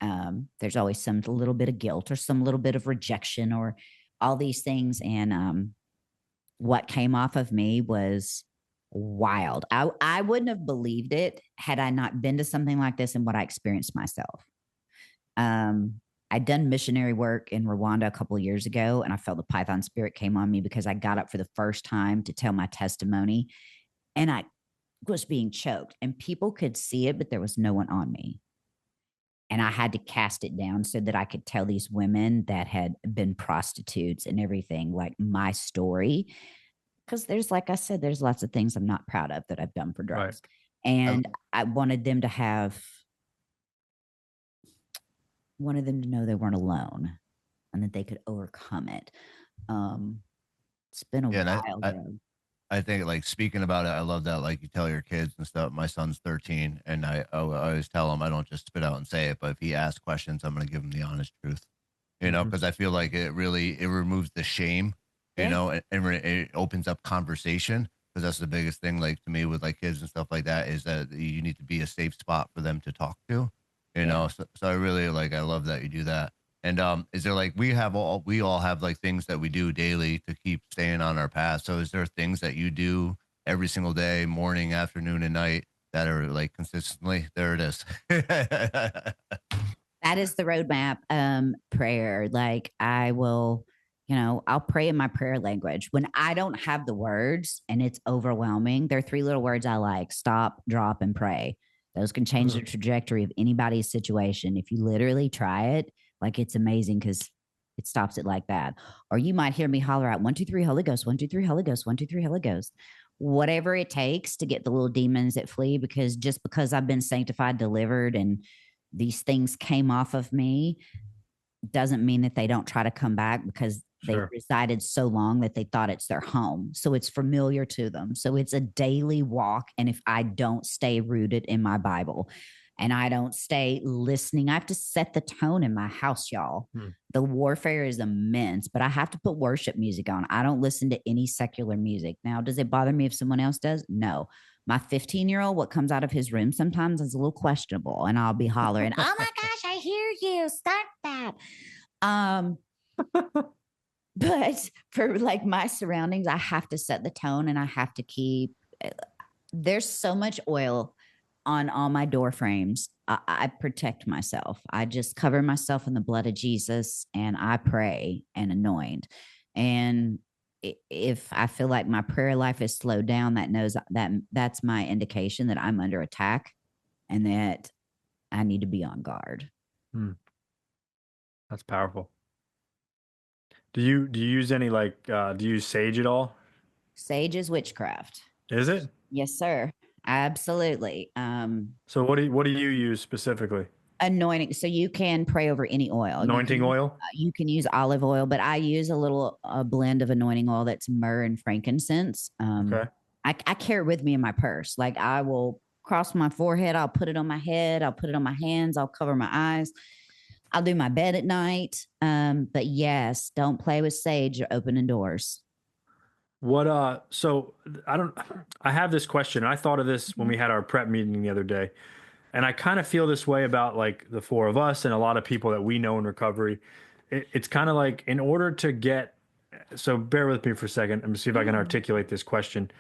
on. There's always some little bit of guilt or some little bit of rejection or all these things. And what came off of me was wild. I wouldn't have believed it had I not been to something like this and what I experienced myself. I I'd done missionary work in Rwanda a couple of years ago, and I felt the Python spirit came on me because I got up for the first time to tell my testimony, and I was being choked, and people could see it, but there was no one on me. And I had to cast it down so that I could tell these women that had been prostitutes and everything, like my story. Because there's, like I said, there's lots of things I'm not proud of that I've done for drugs. Right. And I wanted them to know they weren't alone and that they could overcome it. It's been a while though. I think, like, speaking about it, I love that, like, you tell your kids and stuff. My son's 13, and I always tell him I don't just spit out and say it, but if he asks questions, I'm going to give him the honest truth, you know, because I feel like it removes the shame, you know, and it opens up conversation, because that's the biggest thing, like, to me with, like, kids and stuff like that, is that you need to be a safe spot for them to talk to, you know. So I really, like, I love that you do that. And is there, like, we all have, like, things that we do daily to keep staying on our path. So is there things that you do every single day, morning, afternoon, and night, that are, like, consistently? There it is. That is the roadmap. Prayer. Like, I will, I'll pray in my prayer language. When I don't have the words and it's overwhelming, there are 3 little words I like: stop, drop, and pray. Those can change the trajectory of anybody's situation. If you literally try it, like, it's amazing because it stops it like that. Or you might hear me holler out 1, 2, 3, Holy Ghost, 1, 2, 3, Holy Ghost, 1, 2, 3, Holy Ghost. Whatever it takes to get the little demons that flee, because just because I've been sanctified, delivered, and these things came off of me doesn't mean that they don't try to come back, because they resided so long that they thought it's their home. So it's familiar to them. So it's a daily walk. And if I don't stay rooted in my Bible, and I don't stay listening, I have to set the tone in my house, y'all. The warfare is immense, but I have to put worship music on. I don't listen to any secular music. Now, does it bother me if someone else does? No. My 15-year-old, what comes out of his room sometimes is a little questionable, and I'll be hollering, "Oh my gosh, I hear you. Stop that." But for, like, my surroundings, I have to set the tone, and I have to keep, there's so much oil on all my door frames. I protect myself. I just cover myself in the blood of Jesus, and I pray and anoint. And if I feel like my prayer life is slowed down, that's my indication that I'm under attack and that I need to be on guard. That's powerful. Do you use any, like, do you use sage at all? Sage is witchcraft. Is it? Yes, sir. Absolutely. So what do you use specifically? Anointing. So you can pray over any oil. Anointing oil? You can use olive oil, but I use a blend of anointing oil that's myrrh and frankincense. Okay. I carry it with me in my purse. Like, I will cross my forehead. I'll put it on my head. I'll put it on my hands. I'll cover my eyes. I'll do my bed at night. But yes, don't play with sage. You're opening doors. So I have this question. I thought of this when we had our prep meeting the other day, and I kind of feel this way about, like, the 4 of us and a lot of people that we know in recovery. It's kind of like, in order to get, so bear with me for a second. Let me see if I can articulate this question,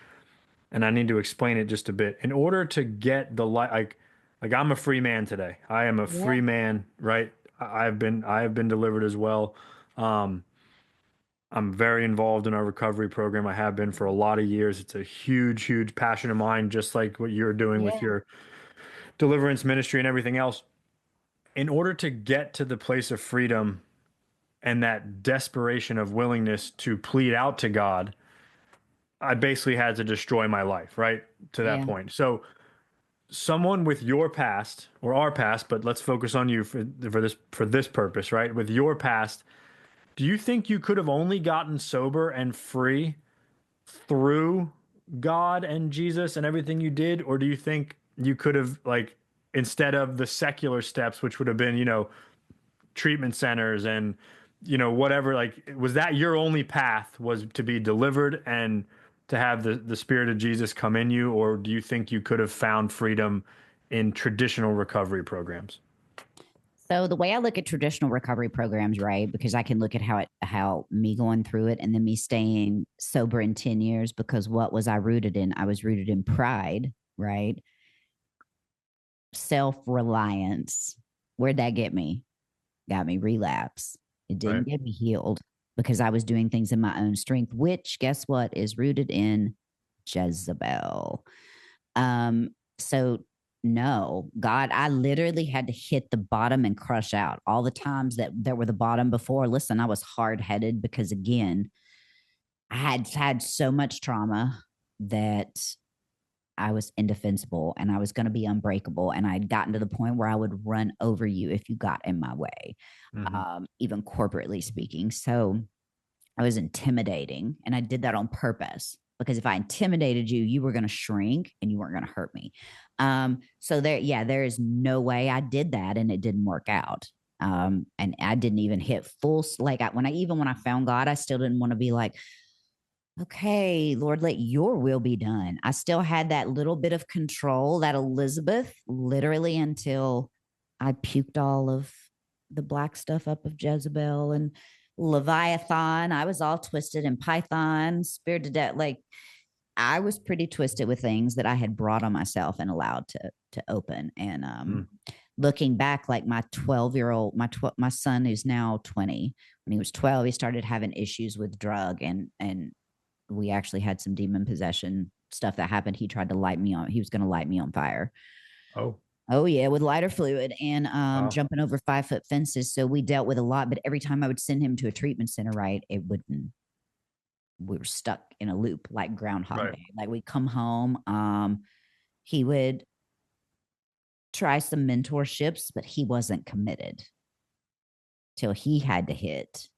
and I need to explain it just a bit. In order to get the like I'm a free man today. I am a free man, right? I have been delivered as well. I'm very involved in our recovery program. I have been for a lot of years. It's a huge, huge passion of mine, just like what you're doing with your deliverance ministry and everything else. In order to get to the place of freedom and that desperation of willingness to plead out to God, I basically had to destroy my life, right? To that point. So someone with your past, or our past, but let's focus on you for this purpose, right? With your past, do you think you could have only gotten sober and free through God and Jesus and everything you did? Or do you think you could have, like, instead of the secular steps, which would have been, treatment centers and, whatever, like, was that your only path, was to be delivered and to have the Spirit of Jesus come in you? Or do you think you could have found freedom in traditional recovery programs? So the way I look at traditional recovery programs, right, because I can look at how me going through it and then me staying sober in 10 years, because what was I rooted in? I was rooted in pride, right? Self-reliance. Where'd that get me? got me relapse. It didn't get me healed because I was doing things in my own strength, which guess what is rooted in Jezebel. So no, God, I literally had to hit the bottom and crush out all the times that were the bottom before. Listen, I was hard headed because again, I had had so much trauma that I was indefensible and I was going to be unbreakable. And I'd gotten to the point where I would run over you if you got in my way, even corporately speaking. So I was intimidating, and I did that on purpose because if I intimidated you, you were going to shrink and you weren't going to hurt me. So there is no way I did that, and it didn't work out. And I didn't even hit full, like when I found God, I still didn't want to be like, okay, Lord, let your will be done. I still had that little bit of control, that Elizabeth, literally until I puked all of the black stuff up of Jezebel and Leviathan. I was all twisted, and Python, spirit to death. Like I was pretty twisted with things that I had brought on myself and allowed to open. And looking back, like my 12-year-old, my son who's now 20, when he was 12, he started having issues with drug, and we actually had some demon possession stuff that happened. He tried to light me on. He was going to light me on fire. Oh yeah, with lighter fluid and jumping over 5-foot fences. So we dealt with a lot, but every time I would send him to a treatment center, right, it wouldn't. We were stuck in a loop like Groundhog Day. Like we'd come home, he would try some mentorships, but he wasn't committed till he had to hit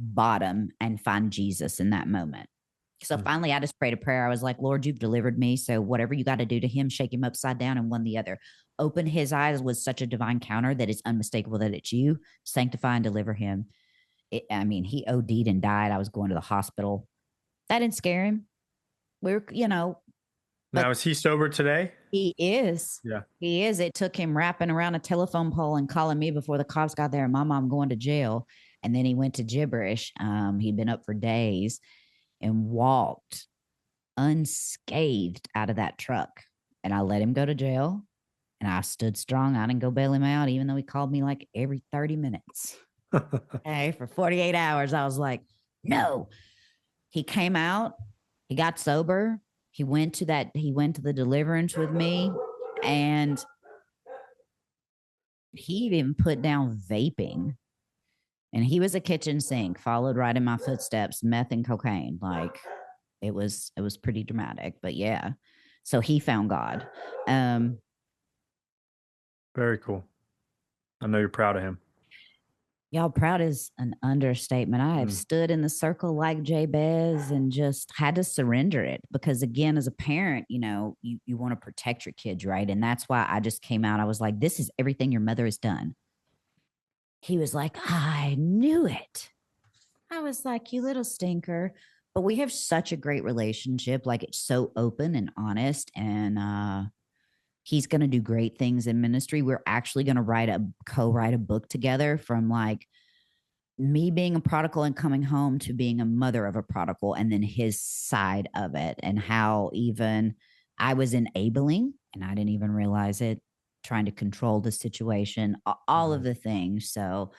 bottom and find Jesus in that moment. So finally I just prayed a prayer. I was like, Lord, you've delivered me. So whatever you got to do to him, shake him upside down and one the other. Open his eyes with such a divine counter that it's unmistakable that it's you. Sanctify and deliver him. He OD'd and died. I was going to the hospital. That didn't scare him. Now, is he sober today? He is. Yeah. He is. It took him wrapping around a telephone pole and calling me before the cops got there. Mama, I'm going to jail. And then he went to gibberish. He'd been up for days and walked unscathed out of that truck. And I let him go to jail. And I stood strong. I didn't go bail him out, even though he called me like every 30 minutes. Hey, for 48 hours, I was like, no. He came out. He got sober. He went to the deliverance with me. And he even put down vaping. And he was a kitchen sink, followed right in my footsteps, meth and cocaine. Like it was pretty dramatic, but yeah. So he found God. Very cool. I know you're proud of him. Y'all, proud is an understatement. I have stood in the circle like Jabez and just had to surrender it because, again, as a parent, you want to protect your kids, right? And that's why I just came out. I was like, this is everything your mother has done. He was like, I knew it. I was like, you little stinker. But we have such a great relationship. Like it's so open and honest. And he's going to do great things in ministry. We're actually going to co-write a book together from like me being a prodigal and coming home to being a mother of a prodigal, and then his side of it and how even I was enabling and I didn't even realize it, trying to control the situation, all of the things. So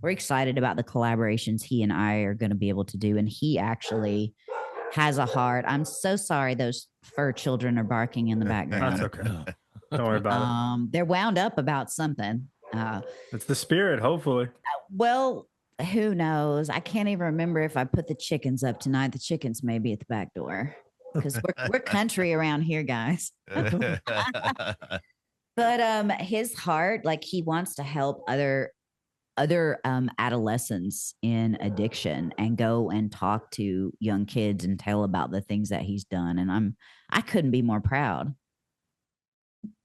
we're excited about the collaborations he and I are going to be able to do. And he actually has a heart. I'm so sorry those fur children are barking in the background. That's okay. Don't worry about it. They're wound up about something. It's the spirit, hopefully. Well, who knows? I can't even remember if I put the chickens up tonight. The chickens may be at the back door because we're country around here, guys. But his heart, like he wants to help other adolescents in addiction and go and talk to young kids and tell about the things that he's done. And I couldn't be more proud.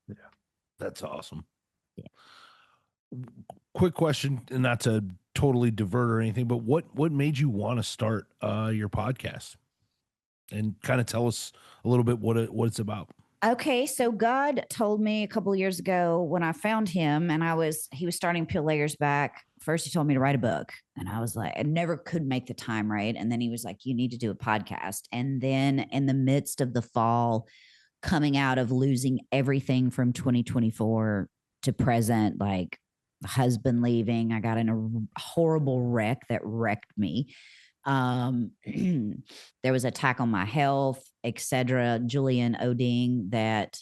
Yeah, that's awesome. Yeah. Quick question, and not to totally divert or anything, but what made you want to start your podcast? And kind of tell us a little bit what it's about. Okay, so God told me a couple of years ago when I found him and he was starting to peel layers back. First, he told me to write a book. And I was like, I never could make the time, right? And then he was like, you need to do a podcast. And then in the midst of the fall, coming out of losing everything from 2024 to present, like husband leaving. I got in a horrible wreck that wrecked me. There was attack on my health, etc. Julian Oding, that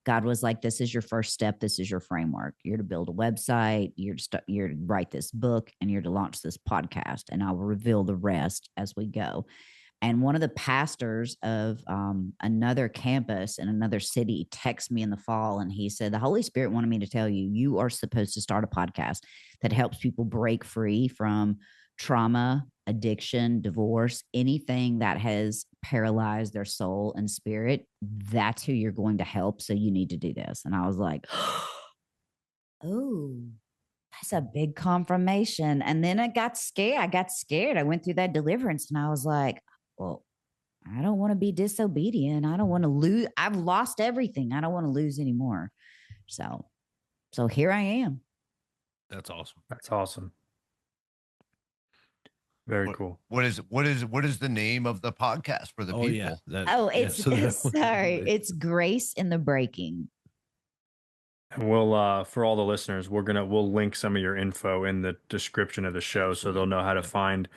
God was like, this is your first step. This is your framework. You're to build a website. You're to write this book, and you're to launch this podcast. And I will reveal the rest as we go. And one of the pastors of another campus in another city texted me in the fall, and he said, the Holy Spirit wanted me to tell you, you are supposed to start a podcast that helps people break free from trauma, addiction, divorce, anything that has paralyzed their soul and spirit. That's who you're going to help. So you need to do this. And I was like, oh, that's a big confirmation. And then I got scared. I went through that deliverance, and I was like, well, I don't want to be disobedient. I don't want to lose. I've lost everything. I don't want to lose anymore. So here I am. That's awesome. That's awesome. Very cool. What is the name of the podcast for the people? Yeah, it's Grace in the Breaking. And we'll for all the listeners, we'll link some of your info in the description of the show, so they'll know how to find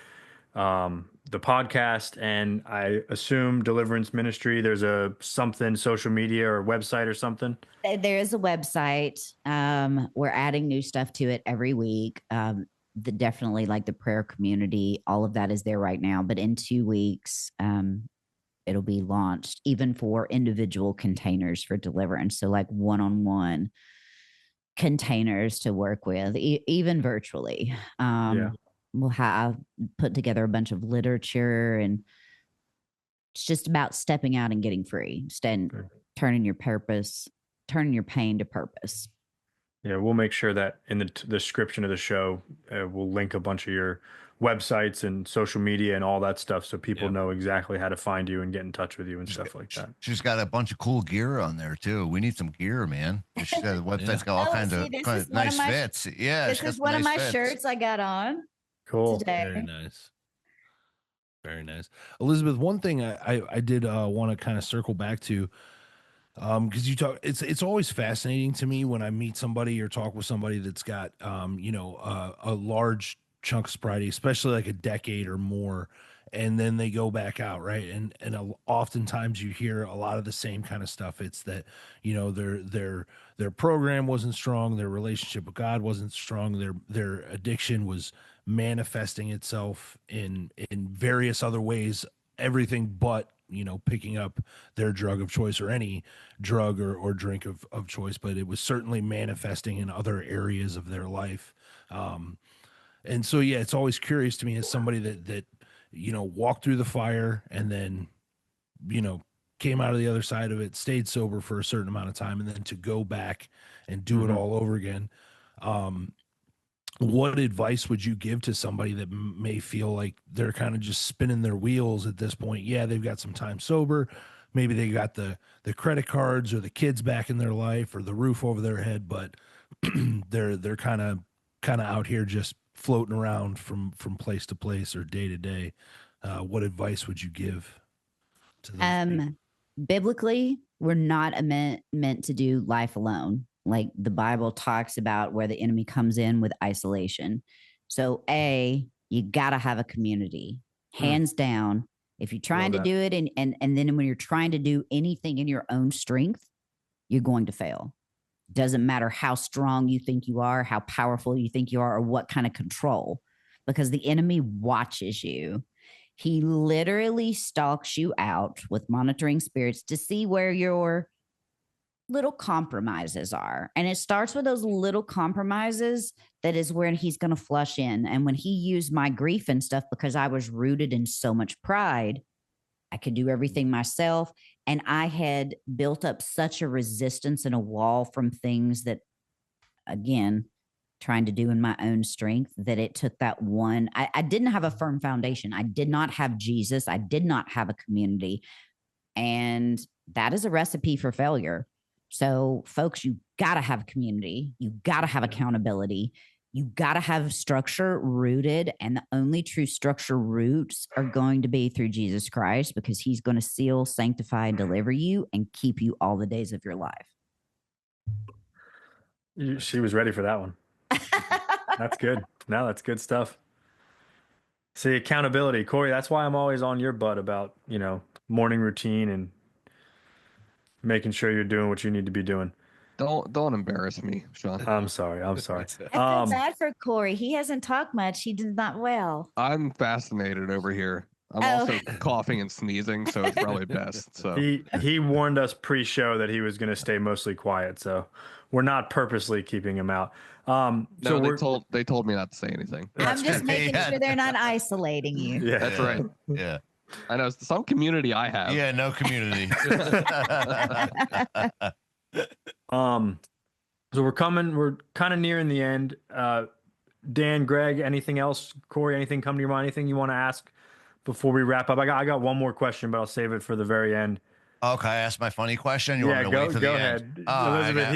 the podcast. And I assume Deliverance Ministry, there's a something social media or website or something. There is a website. We're adding new stuff to it every week. Definitely like the prayer community, all of that is there right now. But in 2 weeks, it'll be launched, even for individual containers for deliverance. So like one-on-one containers to work with, even virtually. We'll have put together a bunch of literature, and it's just about stepping out and getting free, turning your pain to purpose. Yeah, we'll make sure that in the description of the show, we'll link a bunch of your websites and social media and all that stuff, so people know exactly how to find you and get in touch with you and stuff like that. She's got a bunch of cool gear on there too. We need some gear, man. She's got the website's got all kinds of nice fits. Yeah, this is one of my shirts I got on. Cool. Today. Very nice. Very nice. Elizabeth, one thing I did want to kind of circle back to, because you talk, it's always fascinating to me when I meet somebody or talk with somebody that's got a large chunk of sobriety, especially like a decade or more, and then they go back out, right? And oftentimes you hear a lot of the same kind of stuff. It's that their program wasn't strong, their relationship with God wasn't strong, their addiction was manifesting itself in various other ways, everything but picking up their drug of choice or any drug or drink of choice, but it was certainly manifesting in other areas of their life. And so, yeah, it's always curious to me as somebody that walked through the fire and then, came out of the other side of it, stayed sober for a certain amount of time, and then to go back and do it all over again. What advice would you give to somebody that may feel like they're kind of just spinning their wheels at this point? Yeah, they've got some time sober. Maybe they got the credit cards or the kids back in their life or the roof over their head, but they're kind of out here just floating around from place to place or day to day. What advice would you give to those people? Biblically, we're not meant to do life alone. Like the Bible talks about where the enemy comes in with isolation. So you got to have a community, hands down. If you're trying to do it and then when you're trying to do anything in your own strength, you're going to fail. Doesn't matter how strong you think you are, how powerful you think you are, or what kind of control, because the enemy watches you. He literally stalks you out with monitoring spirits to see where your little compromises are. And it starts with those little compromises. That is where he's going to flush in. And when he used my grief and stuff, because I was rooted in so much pride, I could do everything myself. And I had built up such a resistance and a wall from things that, again, trying to do in my own strength, that it took that one. I didn't have a firm foundation. I did not have Jesus. I did not have a community. And that is a recipe for failure. So folks, you got to have community. You got to have accountability. You got to have structure rooted. And the only true structure roots are going to be through Jesus Christ, because he's going to seal, sanctify, and deliver you and keep you all the days of your life. She was ready for that one. That's good. No, that's good stuff. See, accountability, Corey. That's why I'm always on your butt about, morning routine and making sure you're doing what you need to be doing. Don't embarrass me, Sean. I'm sorry. I'm sorry. I feel bad for Corey. He hasn't talked much. He did not well. I'm fascinated over here. I'm also coughing and sneezing, so it's probably best. So He warned us pre-show that he was going to stay mostly quiet, so we're not purposely keeping him out. no, So they told me not to say anything. I'm just making sure they're not isolating you. Yeah, That's right. Yeah. I know some community I have. Yeah, no community. So we're kind of nearing the end. Dan, Greg, anything else? Corey, anything come to your mind? Anything you want to ask before we wrap up? I got one more question, but I'll save it for the very end. Okay, I asked my funny question. You want me to wait till go the ahead. end? Elizabeth,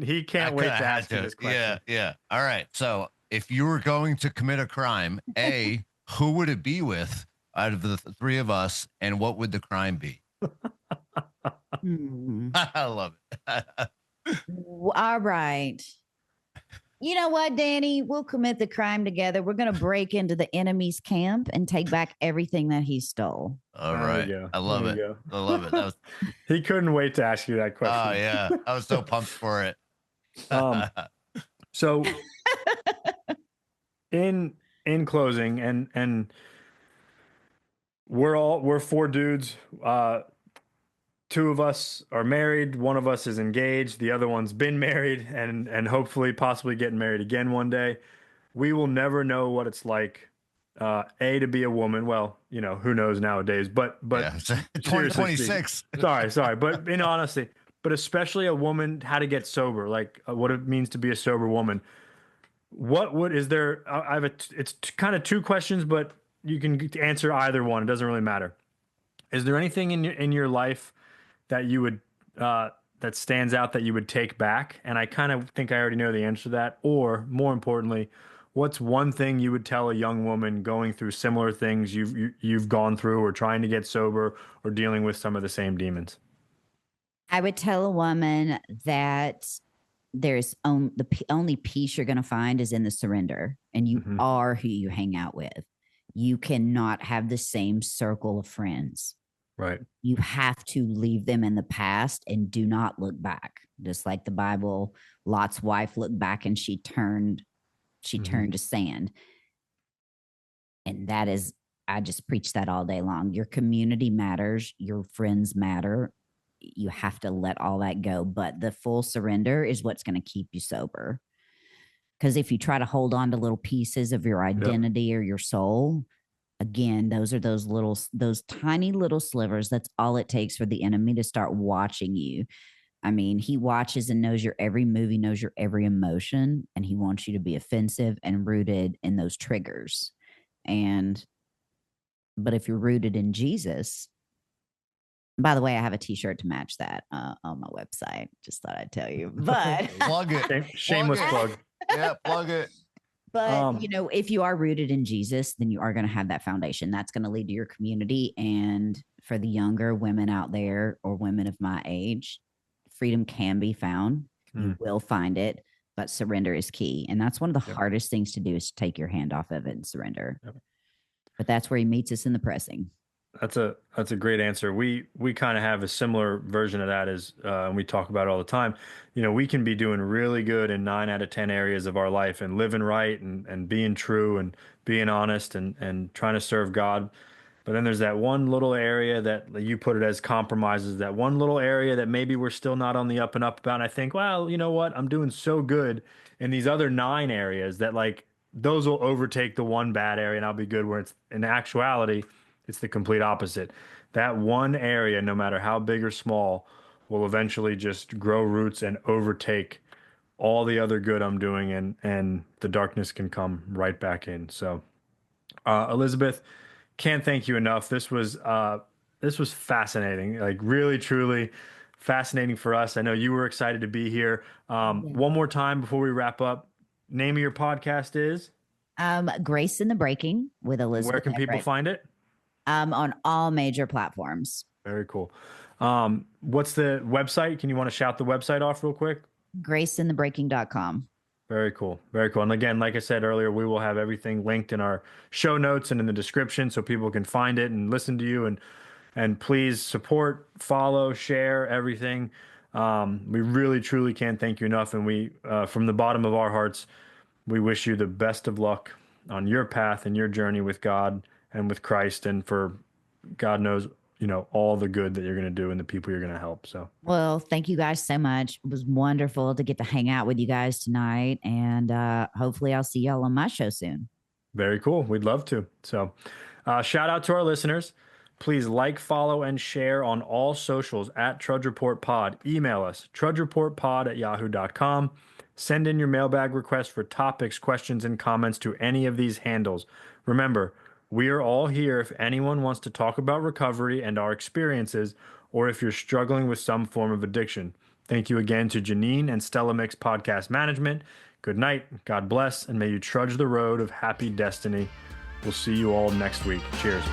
he can't wait to ask you this question. Yeah. All right. So if you were going to commit a crime, A, who would it be with out of the three of us, and what would the crime be? I love it. All right. You know what, Danny? We'll commit the crime together. We're going to break into the enemy's camp and take back everything that he stole. All right. I love it. I love it. That was, He couldn't wait to ask you that question. oh, yeah. I was so pumped for it. So in closing, and we're four dudes. Two of us are married. One of us is engaged. The other one's been married and hopefully possibly getting married again one day. We will never know what it's like, to be a woman. Well, who knows nowadays, but Yeah, 2026. Sorry. But in honesty, but especially a woman, how to get sober, like what it means to be a sober woman. It's kind of two questions, but you can answer either one. It doesn't really matter. Is there anything in your life that you would that stands out that you would take back? And I kind of think I already know the answer to that. Or more importantly, what's one thing you would tell a young woman going through similar things you've gone through, or trying to get sober, or dealing with some of the same demons? I would tell a woman that the only peace you're going to find is in the surrender, and you are who you hang out with. You cannot have the same circle of friends. Right. You have to leave them in the past and do not look back. Just like the Bible, Lot's wife looked back and she turned to sand. And that is, I just preach that all day long. Your community matters. Your friends matter. You have to let all that go. But the full surrender is what's going to keep you sober. Because if you try to hold on to little pieces of your identity or your soul, again, those are those tiny little slivers. That's all it takes for the enemy to start watching you. I mean, he watches and knows your every move, he knows your every emotion, and he wants you to be offensive and rooted in those triggers. But if you're rooted in Jesus, by the way, I have a t-shirt to match that on my website. Just thought I'd tell you, but Plug it. Shameless plug. Yeah, plug it. But, if you are rooted in Jesus, then you are going to have that foundation. That's going to lead to your community. And for the younger women out there, or women of my age, freedom can be found. You will find it, but surrender is key. And that's one of the hardest things to do, is to take your hand off of it and surrender. Yep. But that's where he meets us in the pressing. That's a great answer. We kind of have a similar version of that, and we talk about it all the time. We can be doing really good in 9 out of 10 areas of our life, and living right, and being true, and being honest, and trying to serve God. But then there's that one little area that you put it as compromises, that one little area that maybe we're still not on the up and up about. And I think, well, you know what? I'm doing so good in these other 9 areas that those will overtake the one bad area, and I'll be good, where it's in actuality, it's the complete opposite. That one area, no matter how big or small, will eventually just grow roots and overtake all the other good I'm doing, and the darkness can come right back in. So, Elizabeth, can't thank you enough. This was fascinating, really, truly fascinating for us. I know you were excited to be here. One more time before we wrap up, name of your podcast is? Grace in the Breaking with Elizabeth. Where can people find it? On all major platforms. Very cool. What's the website? Can you want to shout the website off real quick? graceinthebreaking.com. Very cool. Very cool. And again, like I said earlier, we will have everything linked in our show notes and in the description so people can find it and listen to you, and please support, follow, share everything. We really truly can't thank you enough, and we from the bottom of our hearts, we wish you the best of luck on your path and your journey with God and with Christ, and for God knows, all the good that you're going to do and the people you're going to help. So, Well, thank you guys so much. It was wonderful to get to hang out with you guys tonight. And hopefully I'll see y'all on my show soon. very cool. We'd love to. So, shout out to our listeners. Please like, follow, and share on all socials at Trudge Report Pod. Email us, trudgereportpod@yahoo.com. Send in your mailbag requests for topics, questions, and comments to any of these handles. Remember, we are all here if anyone wants to talk about recovery and our experiences, or if you're struggling with some form of addiction. Thank you again to Janine and Stella Mix Podcast Management. Good night, God bless, and may you trudge the road of happy destiny. We'll see you all next week. Cheers.